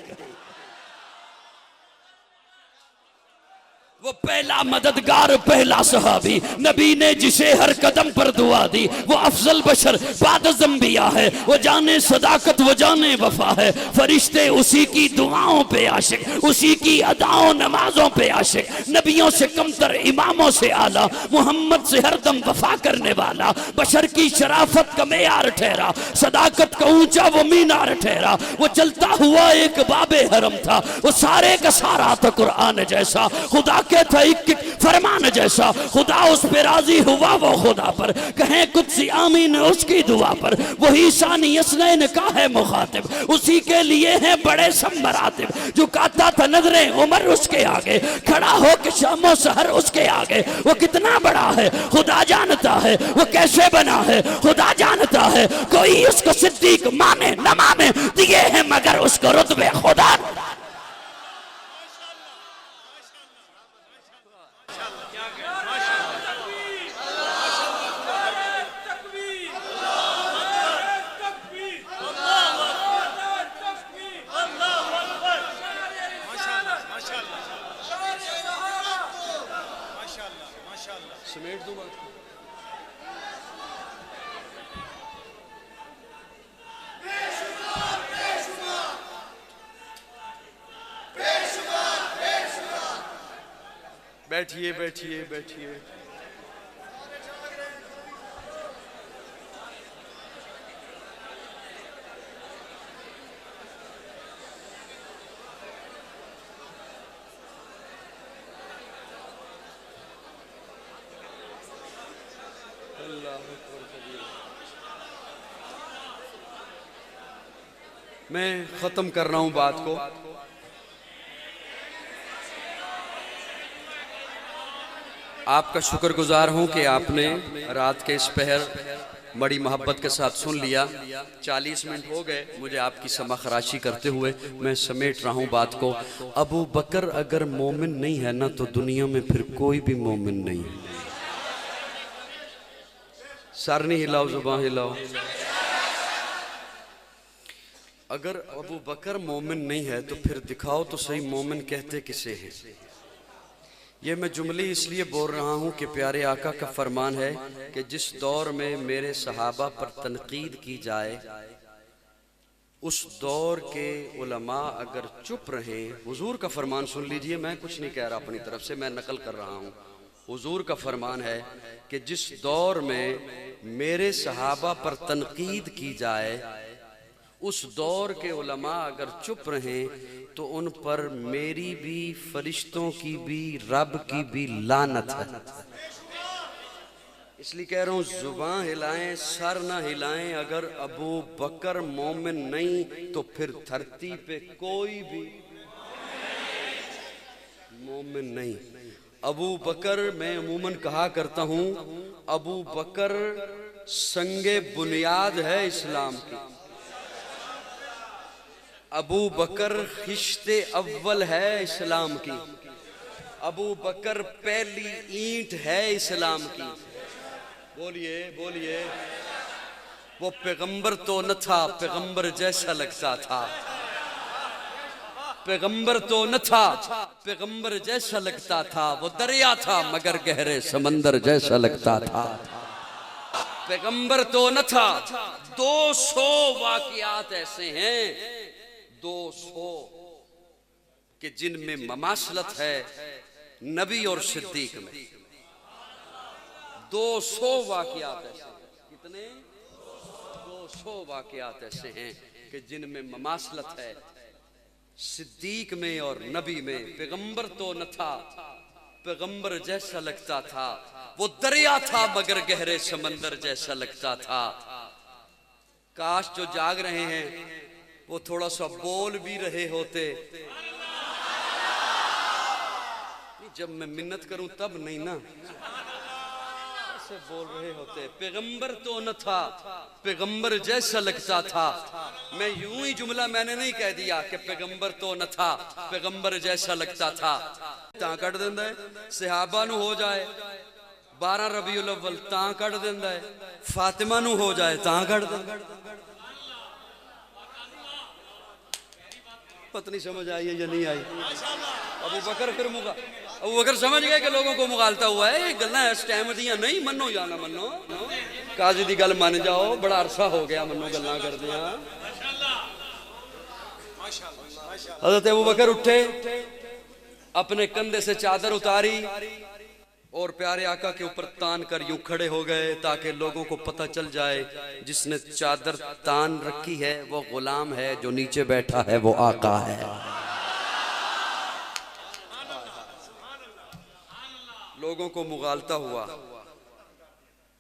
वो पहला मददगार, पहला सहाबी, नबी ने जिसे हर कदम पर दुआ दी, वो अफजल बशर बाद ज़ंबिया है, वो जाने सदाकत, वो जाने वफा है। फरिश्ते उसी की दुआओं पे आशिक, उसी की अदाओं नमाजों पे आशिक, नबियों से कमतर, इमामों से आला, मोहम्मद से हरदम वफा करने वाला, बशर की शराफत का मेयार ठहरा, सदाकत का ऊंचा वो मीनार ठहरा। वो चलता हुआ एक बाबे हरम था, वो सारे का सारा था कुरान जैसा, खुदा के था एक फरमान जैसा। खुदा उस पे राजी हुआ, वो खुदा पर कहें कुछ आमीन उसकी दुआ पर। वही सानी यसनैन का है मुखातिब, उसी के लिए है बड़े सम्मरातिब। जो कहता था नजरें उमर उसके आगे, खड़ा हो के शामो सहर उसके आगे। वो कितना बड़ा है खुदा जानता है, वो कैसे बना है खुदा जानता है। कोई उसको सिद्दीक माने न माने, दिए है मगर उसको रुतबे खुदा। बैठिए बैठिए बैठिए। मैं खत्म कर रहा हूं बात को। आपका शुक्रगुजार हूं कि आपने रात के इस पहर बड़ी मोहब्बत के साथ सुन लिया। 40 मिनट हो गए मुझे आपकी समा खराशी करते हुए, मैं समेट रहा हूं बात को। अबू बकर अगर मोमिन नहीं है ना तो दुनिया में फिर कोई भी मोमिन नहीं है। सर नहीं हिलाओ, जुबान हिलाओ। अगर अबू बकर मोमिन नहीं है तो फिर दिखाओ तो सही मोमिन कहते किसे हैं। ये मैं जुमले इसलिए बोल रहा हूँ कि प्यारे आका का फरमान है कि जिस दौर में मेरे सहाबा पर तनकीद की जाए उस दौर के उलमा अगर चुप रहे, हुजूर का फरमान सुन लीजिए, मैं कुछ नहीं कह रहा अपनी तरफ से, मैं नकल कर रहा हूँ। हुजूर का फरमान है कि जिस दौर में मेरे सहाबा पर तनकीद की जाए उस दौर के उलमा अगर चुप रहें तो उन पर मेरी भी, फरिश्तों की भी, रब की भी लानत है। इसलिए कह रहा हूं जुबान हिलाएं, सर ना हिलाएं। अगर अबू बकर मोमिन नहीं तो फिर धरती पे कोई भी मोमिन नहीं। अबू बकर, मैं अमूमन कहा करता हूं, अबू बकर संगे बुनियाद है इस्लाम की। अबू बकर खिश्ते अव्वल है इस्लाम की। अबू बकर पहली ईंट है इस्लाम की। बोलिए बोलिए। वो पैगंबर तो न था, पैगंबर जैसा लगता था। पैगंबर तो न था, पैगंबर जैसा लगता था। वो दरिया था मगर गहरे समंदर जैसा लगता था। पैगंबर तो न था। 200 वाकयात ऐसे हैं, 200 कि जिनमें ममासलत है नबी और सिद्दीक में। 200 वाकयात ऐसे, कितने? 200 वाकयात ऐसे हैं कि जिनमें ममासलत है सिद्दीक में और नबी में। पैगंबर तो न था, पैगंबर जैसा लगता था। वो दरिया था मगर गहरे समंदर जैसा लगता था। काश जो जाग रहे हैं वो थोड़ा सा बोल भी रहे होते। जब मैं मिन्नत करूं तब नहीं ना, ऐसे बोल रहे होते। पैगंबर तो न था, पैगंबर जैसा लगता था। मैं यूं ही जुमला मैंने नहीं कह दिया कि पैगंबर तो न था, पैगंबर जैसा लगता था। तां कट देंदा है। सहाबा नु हो जाए 12 रबीउल अव्वल तां कट देंदा है। फातिमा नु हो जाए तां कट देंदा है। पता नहीं समझ आई है या नहीं आई। अबू बकर फिर अबू बकर समझ गए कि लोगों को मुगालता हुआ है। ये गल्लां इस टाइम दियां नहीं, मनो या ना मनो, काजी दी गल मान जाओ। बड़ा अरसा हो गया मनो गल्लां करदियां। हज़रत अबू बकर उठे, अपने कंधे से चादर उतारी और प्यारे आका के ऊपर तान कर यूं खड़े हो गए ताकि लोगों को पता चल जाए जिसने चादर तान रखी है वो गुलाम है, जो नीचे बैठा है वो आका है। लोगों को मुगालता हुआ।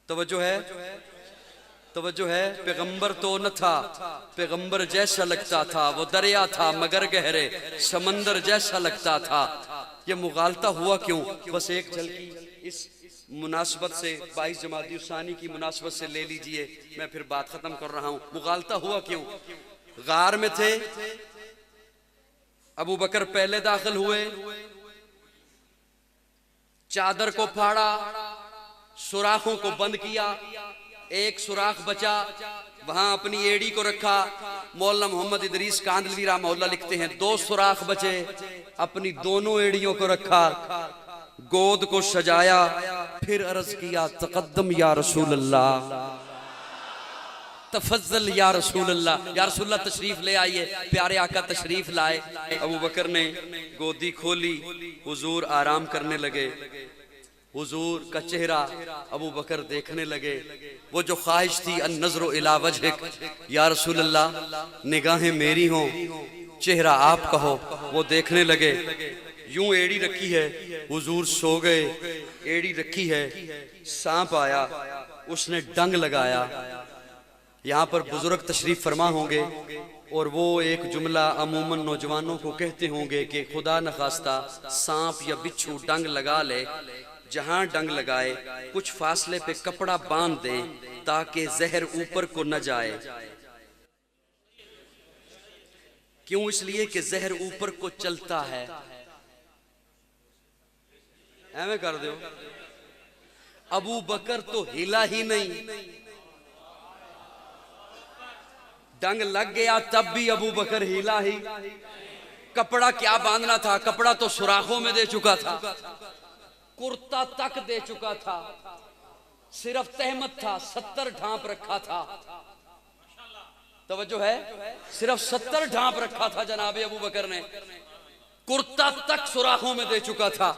तवज्जो है, तवज्जो है। पैगंबर तो न था, पैगंबर जैसा लगता था। वो दरिया था मगर गहरे समंदर जैसा लगता था। ये मुगालता हुआ क्यों? बस एक झलकी इस मुनासबत से, 22 जमाती सानी की मुनासबत से ले लीजिए, मैं फिर बात खत्म कर रहा हूं। मुगालता हुआ क्यों? गार में थे, अबू बकर पहले दाखिल हुए, चादर को फाड़ा, सुराखों को बंद किया, एक सुराख बचा, वहां अपनी एड़ी को रखा। मौलाना मोहम्मद इदरीस कांदलवी रहमहुल्लाह लिखते हैं 2 सुराख बचे, अपनी दोनों एड़ियों को रखा, गोद को सजाया, फिर अर्ज किया तकद्दम या रसूल अल्लाह। तफज्जल या रसूल अल्लाह, या रसूल अल्लाह तशरीफ ले आइए। प्यारे आका तशरीफ लाए। अबू बकर ने गोदी खोली, हुजूर आराम करने लगे। हुजूर का चेहरा अबू बकर देखने लगे। वो जो ख्वाहिश थी अन नजरो इला वजहिक, या रसूल अल्लाह निगाहें मेरी हों, चेहरा आपका हो, वो देखने लगे। यूं एड़ी रखी है, हुजूर सो गए, एड़ी रखी है, सांप आया, उसने डंग लगाया। यहाँ पर बुजुर्ग तशरीफ फरमा होंगे और वो एक जुमला अमूमन नौजवानों को कहते होंगे कि खुदा न खास्ता सांप या बिच्छू डंग लगा ले, जहां डंग लगाए कुछ फासले पे कपड़ा बांध दें ताकि जहर ऊपर को न जाए। क्यों? इसलिए कि जहर ऊपर को चलता है। ऐਵੇਂ कर दो। अबू बकर तो हिला ही नहीं, डंग लग गया तब भी अबू बकर हिला ही। कपड़ा क्या बांधना था, कपड़ा तो सुराखों में दे चुका था, कुर्ता तक दे चुका था, सिर्फ तहमत था, 70 ढांप रखा था। तवज्जो है, सिर्फ 70 ढांप रखा था जनाबे अबू बकर ने, कुर्ता तक सुराखों में दे चुका था।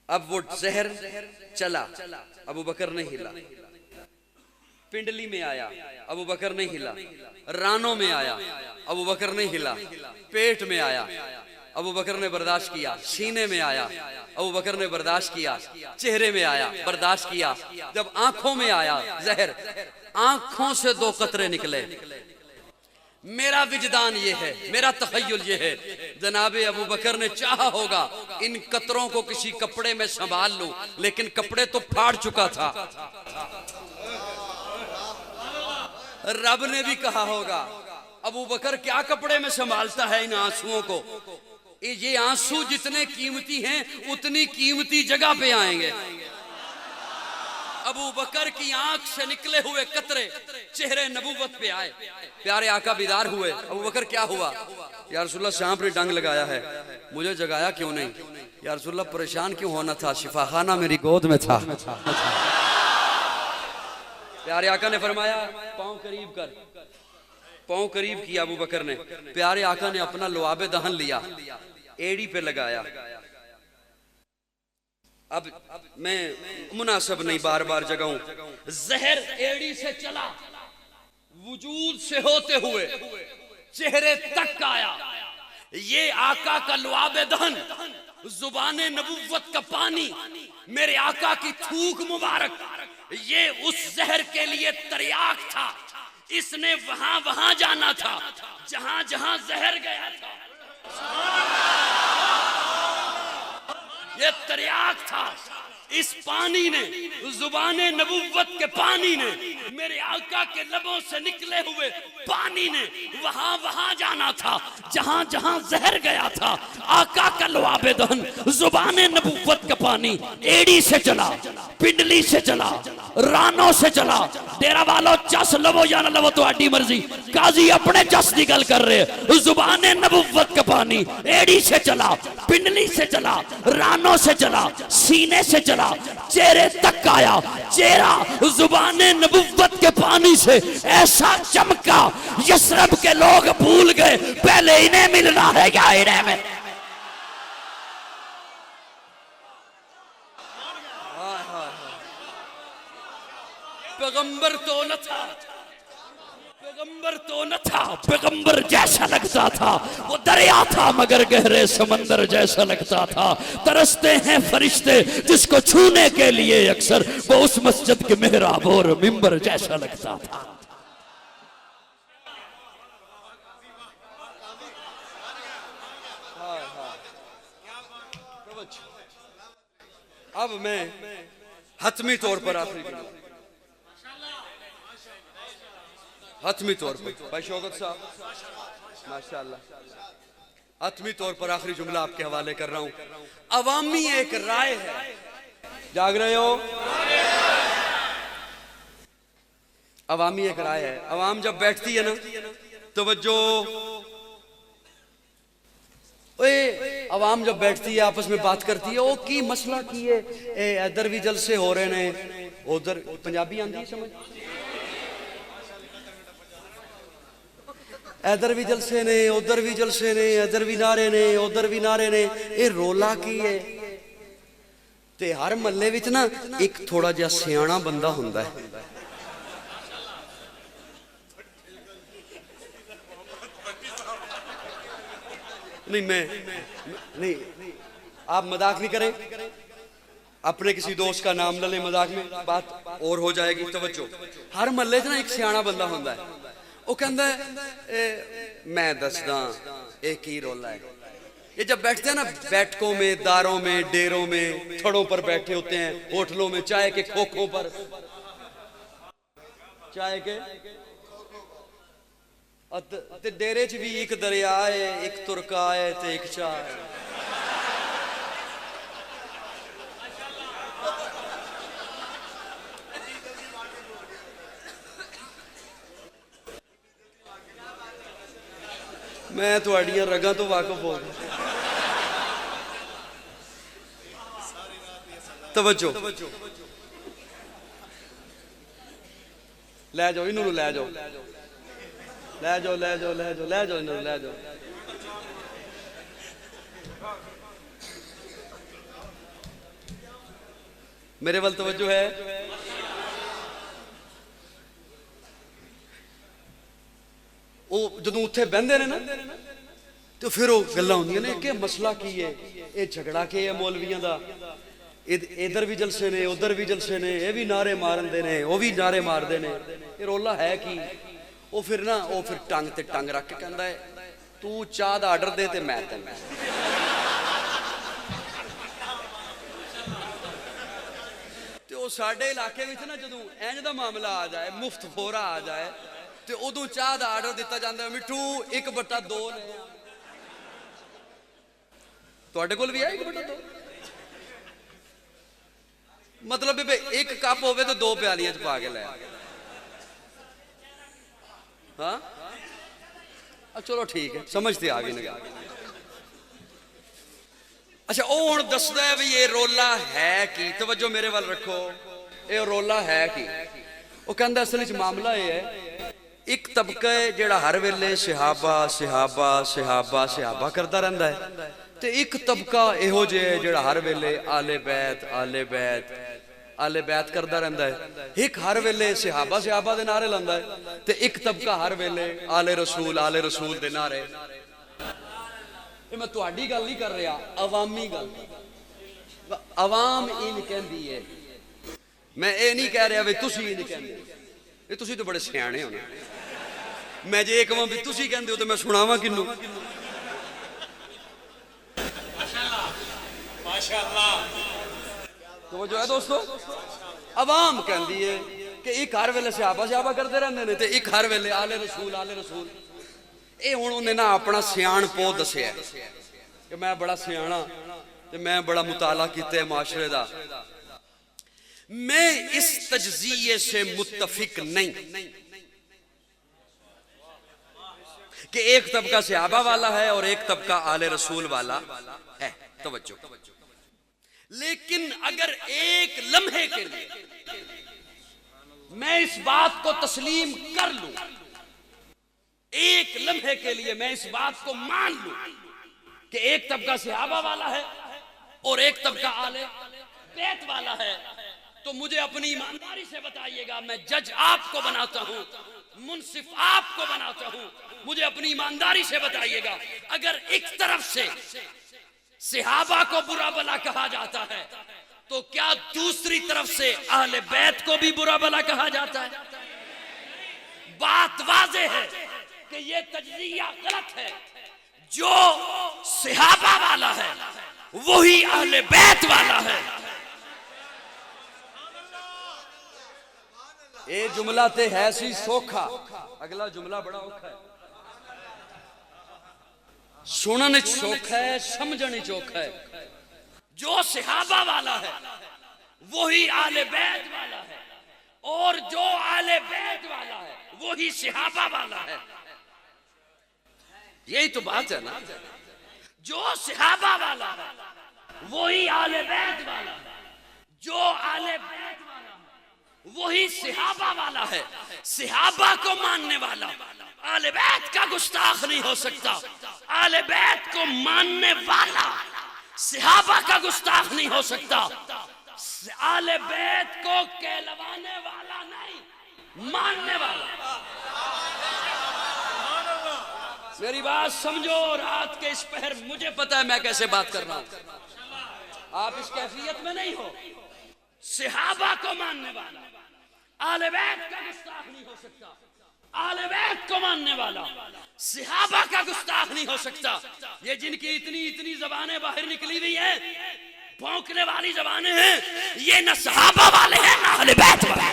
अब वो जहर चला, अबू बकर नहीं हिला। पिंडली में आया, अबू बकर नहीं हिला। रानों में आया, अबू बकर नहीं हिला। पेट में आया, अबू बकर ने बर्दाश्त किया। सीने में आया, अबू बकर ने बर्दाश्त किया। चेहरे में आया, बर्दाश्त किया। जब आंखों में आया जहर, आंखों से 2 कतरे निकले। मेरा विजदान ये है, मेरा तखय्युल ये है, जनाबे अबू बकर ने चाहा होगा इन कतरों को किसी कपड़े में संभाल लूं, लेकिन कपड़े तो फाड़ चुका था। रब ने भी कहा होगा अबू बकर क्या कपड़े में संभालता है इन आंसुओं को, ये आंसू जितने कीमती हैं उतनी कीमती जगह पे आएंगे। अबू बकर की आंख से निकले हुए कतरे चेहरे नबूवत पे आए। प्यारे आका बीदार हुए। अबू बकर क्या हुआ? या रसूलल्लाह सांप ने डंग लगाया है, मुझे जगाया क्यों नहीं? या रसूलल्लाह परेशान क्यों होना था, शिफाखाना मेरी गोद में था। प्यारे आका ने फरमाया पांव करीब कर। पांव करीब किया अबू बकर ने। प्यारे आका ने अपना लुआबे दहन लिया, एड़ी पे लगाया। अब मैं मुनासिब नहीं बार बार जगाऊं, जहर एड़ी से चला, वजूद से होते हुए चेहरे तक आया। ये आका का लुआबे दहन, जुबाने नबुव्वत का पानी, मेरे आका की थूक मुबारक, ये उस जहर के लिए तरियाक था। इसने वहां वहां जाना था जहां जहां जहर गया था। ये तरियाक था। इस पानी ने, जुबाने नबुव्वत के पानी ने, मेरे आका के लबों से निकले हुए पानी ने वहां वहां जाना था जहां जहां जहर गया था। आका का लुआबे दहन, जुबाने नबुव्वत का पानी एड़ी से चला, पिंडली से चला, रानों से चला। डेरा वालों चस लवो या ना लवो तुम्हारी मर्जी, काजी अपने चस की गल कर रहे। जुबाने नबुव्वत का पानी एड़ी से चला, पिंडली से चला, रानों से चला, सीने से चला, चेहरे तक आया। चेहरा जुबाने नबुव्वत के पानी से ऐसा चमका, यस्रब के लोग भूल गए पहले इन्हें मिलना है क्या इन्हें में। पैगंबर तो न था, पैगंबर तो न था, पैगंबर जैसा लगता था। वो दरिया था मगर गहरे समंदर जैसा लगता था। तरसते हैं फरिश्ते जिसको छूने के लिए अक्सर, वो उस मस्जिद के मेहराब और मिंबर जैसा लगता था। अब मैं हतमी तौर पर आखिरी, हतमी तौर पर भाई शौकत साहब माशाल्लाह, हतमी तौर पर आखिरी जुमला आपके हवाले कर रहा हूं। अवामी एक राय है, जाग रहे हो? अवामी एक राय है। अवाम जब बैठती है ना, तवज्जो, अवाम जब बैठती है आपस में बात करती है, ओ की मसला की है, इधर भी जलसे हो रहे ने, उधर पंजाबी आंदी है समझ, इधर भी जलसे ने, उधर भी जलसे ने, इधर भी नारे ने, उधर भी नारे ने, ये रोला की है। ते हर महल्ले विच ना एक थोड़ा जिहा सियाणा बंदा हुंदा है। नहीं मैं नहीं, आप मजाक नहीं करें, अपने किसी दोस्त का नाम ले लें मजाक में, बात और हो जाएगी। तवज्जो, हर महल्ले च ना एक सियाणा बंदा हुंदा है, वो कहता है मैं दसदा एक ही रोला है। ये जब बैठते हैं ना बैठकों में, दारों में, डेरों में, थड़ों पर बैठे होते हैं, होटलों में, चाय के खोखों पर, चाय के ते डेरे च भी एक दरिया है, एक तुरका है ते एक चाय है। मैं तुहाड़ियां रगां तो वाकिफ हो गया। तवज्जो, लै जाओ इन्हों लै जाओ, लै जाओ, लै जाओ, लै जाओ, लै जाओ, इन्हों लै जाओ। मेरे वाल तवज्जो है। ਜਦੋਂ ਉੱਥੇ ਬਹਿੰਦੇ ਨੇ ਨਾ ਤੇ ਫਿਰ ਉਹ ਗੱਲਾਂ ਹੁੰਦੀਆਂ ਨੇ ਕਿ ਮਸਲਾ ਕੀ ਹੈ, ਇਹ ਝਗੜਾ ਕੀ ਹੈ ਮੌਲਵੀਆਂ ਦਾ, इधर भी जलसे ने, उधर भी जलसे ने, ये भी नारे मारते ने, वो भी नारे मारते ने, ये रोला है कि वो फिर ना वो फिर टंग ते टंग रख के कहता है तू चाह दा आर्डर दे ते मैं तेन तो साडे इलाके विच ना जदों इंज दा मामला आ जाए, मुफ्त फोरा आ जाए तो उदों चाह दा आर्डर दिता जाता है, मिठू 1/2 ले तुहाडे कोल भी है 1/2, मतलब एक कप होवे तो 2 प्यालियां च पा के लै। हाँ चलो ठीक है, समझते आ गई ना। अच्छा वो हुण दसदा है भी ये रोला है कि, तवज्जो मेरे वाल रखो, ये रोला है कि वो कहंदा असल च मामला ये है, एक तबका है जिहड़ा हर वेले सहाबा सहाबा सहाबा सहाबा करता रहिंदा है, ते एक तबका इहो जिहा है जिहड़ा हर वेले आले बैत आले बैत आले बैत करता रहिंदा है। एक हर वेले सहाबा सहाबा दे नारे लांदा है, ते एक तबका हर वेले आले रसूल दे नारे। मैं तुहाडी गल नहीं कर रहा, अवामी गल, अवाम इन कहंदी है, मैं ये नहीं कह रहा भी तुसी इन कहंदे, ये तुसी तो बड़े सियाणे हो ना। मैं जे एक कहां भी तुसी कहंदे हो तो मैं सुनावां किन्नू? माशाअल्लाह। तो जो है दोस्तों, अवाम कहती है कि एक हर वेले सहाबा सहाबा करते रहते हैं, तो एक हर वेले आले रसूल आले रसूल। ये हुण उन्हें ना अपना सियाणपो दसिया कि मैं बड़ा सियाणा ते मैं बड़ा मुताला कीता है माशरे दा। मैं इस तजज़िये से मुत्तफिक नहीं कि एक तबका सहाबा वाला है और एक तबका आले रसूल वाला है। तवज्जो, लेकिन अगर एक लम्हे के लिए मैं इस बात को तस्लीम कर लूं, एक लम्हे के लिए मैं इस बात को मान लूं कि एक तबका सहाबा वाला है और एक तबका आले बैत वाला है, तो मुझे अपनी ईमानदारी से बताइएगा, मैं जज आपको बनाता हूं, मुंसिफ आपको बनाता हूं, मुझे अपनी ईमानदारी से बताइएगा, अगर एक तरफ से सहाबा को बुरा भला कहा जाता है तो क्या दूसरी तरफ से अहले बैत को भी बुरा भला कहा जाता है? बात वाज़े है कि ये तजज़िया गलत है। जो सहाबा वाला है वही अहले बैत वाला है। ये जुमला ते है सी सोखा, अगला जुमला बड़ा औखा है। सुनने चौखा है, समझने चौखा है। जो सहाबा वाला है वही आले बैत वाला है, और जो आले बैत वाला है वही सहाबा वाला है। यही तो बात है ना। जो सहाबा वाला है वही आले बैत वाला है, जो आले बैत वाला है वही सहाबा वाला है। सहाबा को मानने वाला आले बैत का गुस्ताख नहीं हो सकता। आले बैत को मानने वाला सहाबा का गुस्ताख नहीं हो सकता। आले बैत को कहलवाने वाला नहीं, मानने वाला। मेरी बात समझो। रात के इस पहर मुझे पता है मैं कैसे बात कर रहा हूं, आप इस कैफियत में नहीं हो। सहाबा को मानने वाला आले बैत का गुस्ताख नहीं हो सकता। आले बैत को मानने वाला सहाबा का गुस्ताख नहीं हो सकता। ये जिनकी इतनी इतनी जबानें बाहर निकली हुई हैं, भौंकने वाली जबानें हैं, ये न सहाबा वाले हैं न आले बैत वाले।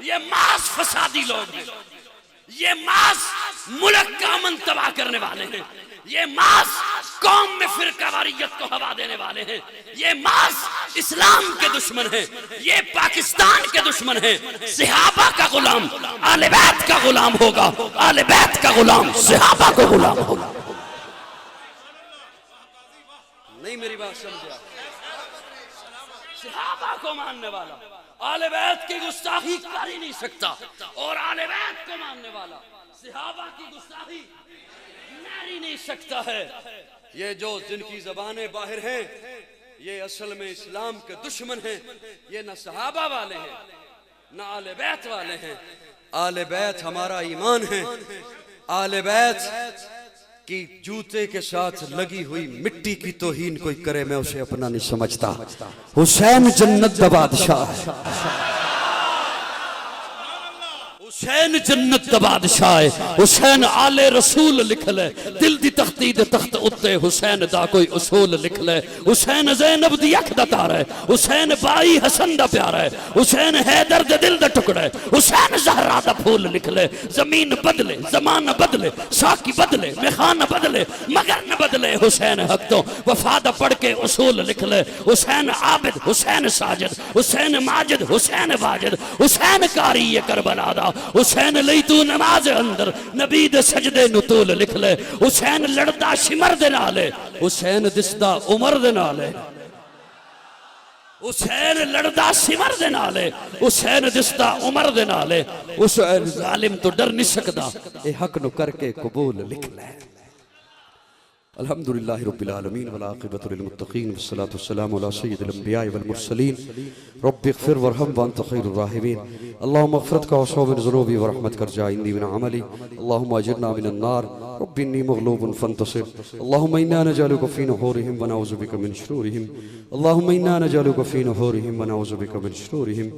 ये मास फसादी लोग हैं, ये मास मुल्क का अमन तबाह करने वाले हैं, ये मास कौम में फिरकावारियत को हवा देने वाले हैं, ये मास इस्लाम के दुश्मन हैं, ये पाकिस्तान के दुश्मन हैं। सहाबा का गुलाम आले बैत का गुलाम होगा, आले बैत का गुलाम सहाबा का गुलाम होगा। नहीं मेरी बात समझे? सहाबा को मानने वाला आले बैत की गुस्ताखी कर ही नहीं सकता, और आले बैत को मानने वाला सहाबा की गुस्ताखी कर ही नहीं सकता है। ये जो जिनकी जबानें बाहर हैं, ये असल में इस्लाम के दुश्मन हैं। ये न सहाबा वाले हैं न आले बैत वाले हैं। आले बैत हमारा ईमान है। आले बैत कि जूते के साथ लगी हुई मिट्टी की तौहीन कोई करे, मैं उसे अपना नहीं समझता। हुसैन जन्नत दा बादशाह, हुसैन जन्नत दा बादशाह है। हुसैन आले रसूल लिख ले, दिल दी तख्ती दे तख्त उत्ते हुसैन दा कोई उसूल लिख ले। हुसैन ज़ैनब दी अख दा तारा है, हुसैन भाई हसन दा प्यारा है, हुसैन हैदर दे दिल दा टुकड़ा है, हुसैन ज़हरा दा फूल लिख ले। जमीन बदले, जमाना बदले, साकी बदले, मेखान बदले, मगर न बदले हुसैन हक तो। वफा दा पढ़ के उसूल लिख ले। हुसैन आबिद, हुसैन साजिद, हुसैन माजिद, हुसैन वाजिद, हुसैन कारी ये करबला दा। हुसैन लई तू नमाज अंदर नबी दे सजदे नु तूल लिख ले। हुसैन लड़दा शिमर दे नाल है, हुसैन दिसदा उमर दे नाल है। हुसैन लड़दा सिमर दे नाल है, हुसैन दिसदा उमर दे नाल है। हुसैन जालिम तो डर नहीं सकदा, ए हक नु करके कबूल लिख ले। अल्हम्दुलिल्लाहि रब्बिल आलमीन वल आक़िबतु लिल मुत्तक़ीन वस्सलातु वस्सलामु अला सय्यिदिल अंबिया'i वल मुरसलीन रब्बिग़फिर वरहम व अंत खैरुर राहिमीन। अल्लाहुम्मा मग़फ़िरतक व शौबिन ज़ुनूबी व रहमतक रजाइनी मिन अमली। अल्लाहुम्मा अजिरना मिनन नार रब्बी इन्नी मग़लूबुन फ़ंतसिर। अल्लाहुम्मा इन्ना नजअलुका फ़ी नुहूरिहिम व नऊज़ु बिका मिन शुरूरिहिम। अल्लाहुम्मा इन्ना नजअलुका फ़ी नुहूरिहिम व नऊज़ु बिका मिन शुरूरिहिम।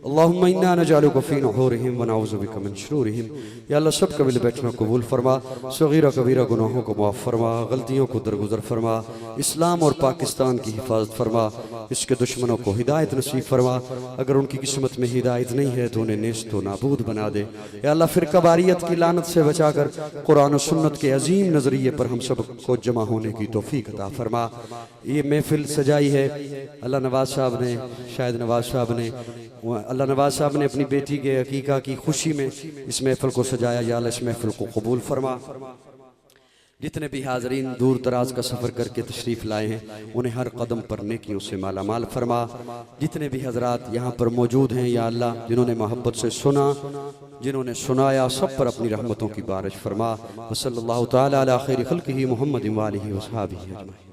अल्लाहुम्मा इन्ना नजअलुका फ़ी नुहूरिहिम व नऊज़ु बिका मिन शुरूरिहिम। या अल्लाह सब कबील बैठना कबूल फरमा, सगीरा कबीरा गुनाहों को माफ़ फरमा, गलतियों को दरगुजर फरमा, इस्लाम और पाकिस्तान की हिफाजत फरमा, इसके दुश्मनों को हिदायत नसीब फरमा। अगर उनकी किस्मत में हिदायत नहीं है तो उन्हें नेस्त व नाबूद बना दे। या अल्लाह फिरकावारियत की लानत से बचाकर कुरान और सुन्नत के अजीम नजरिए पर हम सब को जमा होने की तौफीक अता फरमा। ये महफिल सजाई है अल्लाह नवाज साहब ने, शायद नवाज साहब ने, अल्लाह नवाज साहब ने अपनी बेटी के हकीका की खुशी में इस महफिल को सजाया। या अल्लाह इस महफिल को कबूल फरमा। जितने भी हाजरीन दूर दराज का सफ़र करके तशरीफ़ लाए हैं उन्हें हर कदम पर नेकियों से माला माल फरमा। जितने भी हजरात यहाँ पर मौजूद हैं या अल्लाह जिन्होंने मोहब्बत से सुना, जिन्होंने सुनाया, सब पर अपनी रहमतों की बारिश फरमा। वसल्लल्लाहु तआला अला खैरि खल्क़िही मुहम्मदिन व आलिहि व अस्हाबिही अजमईन।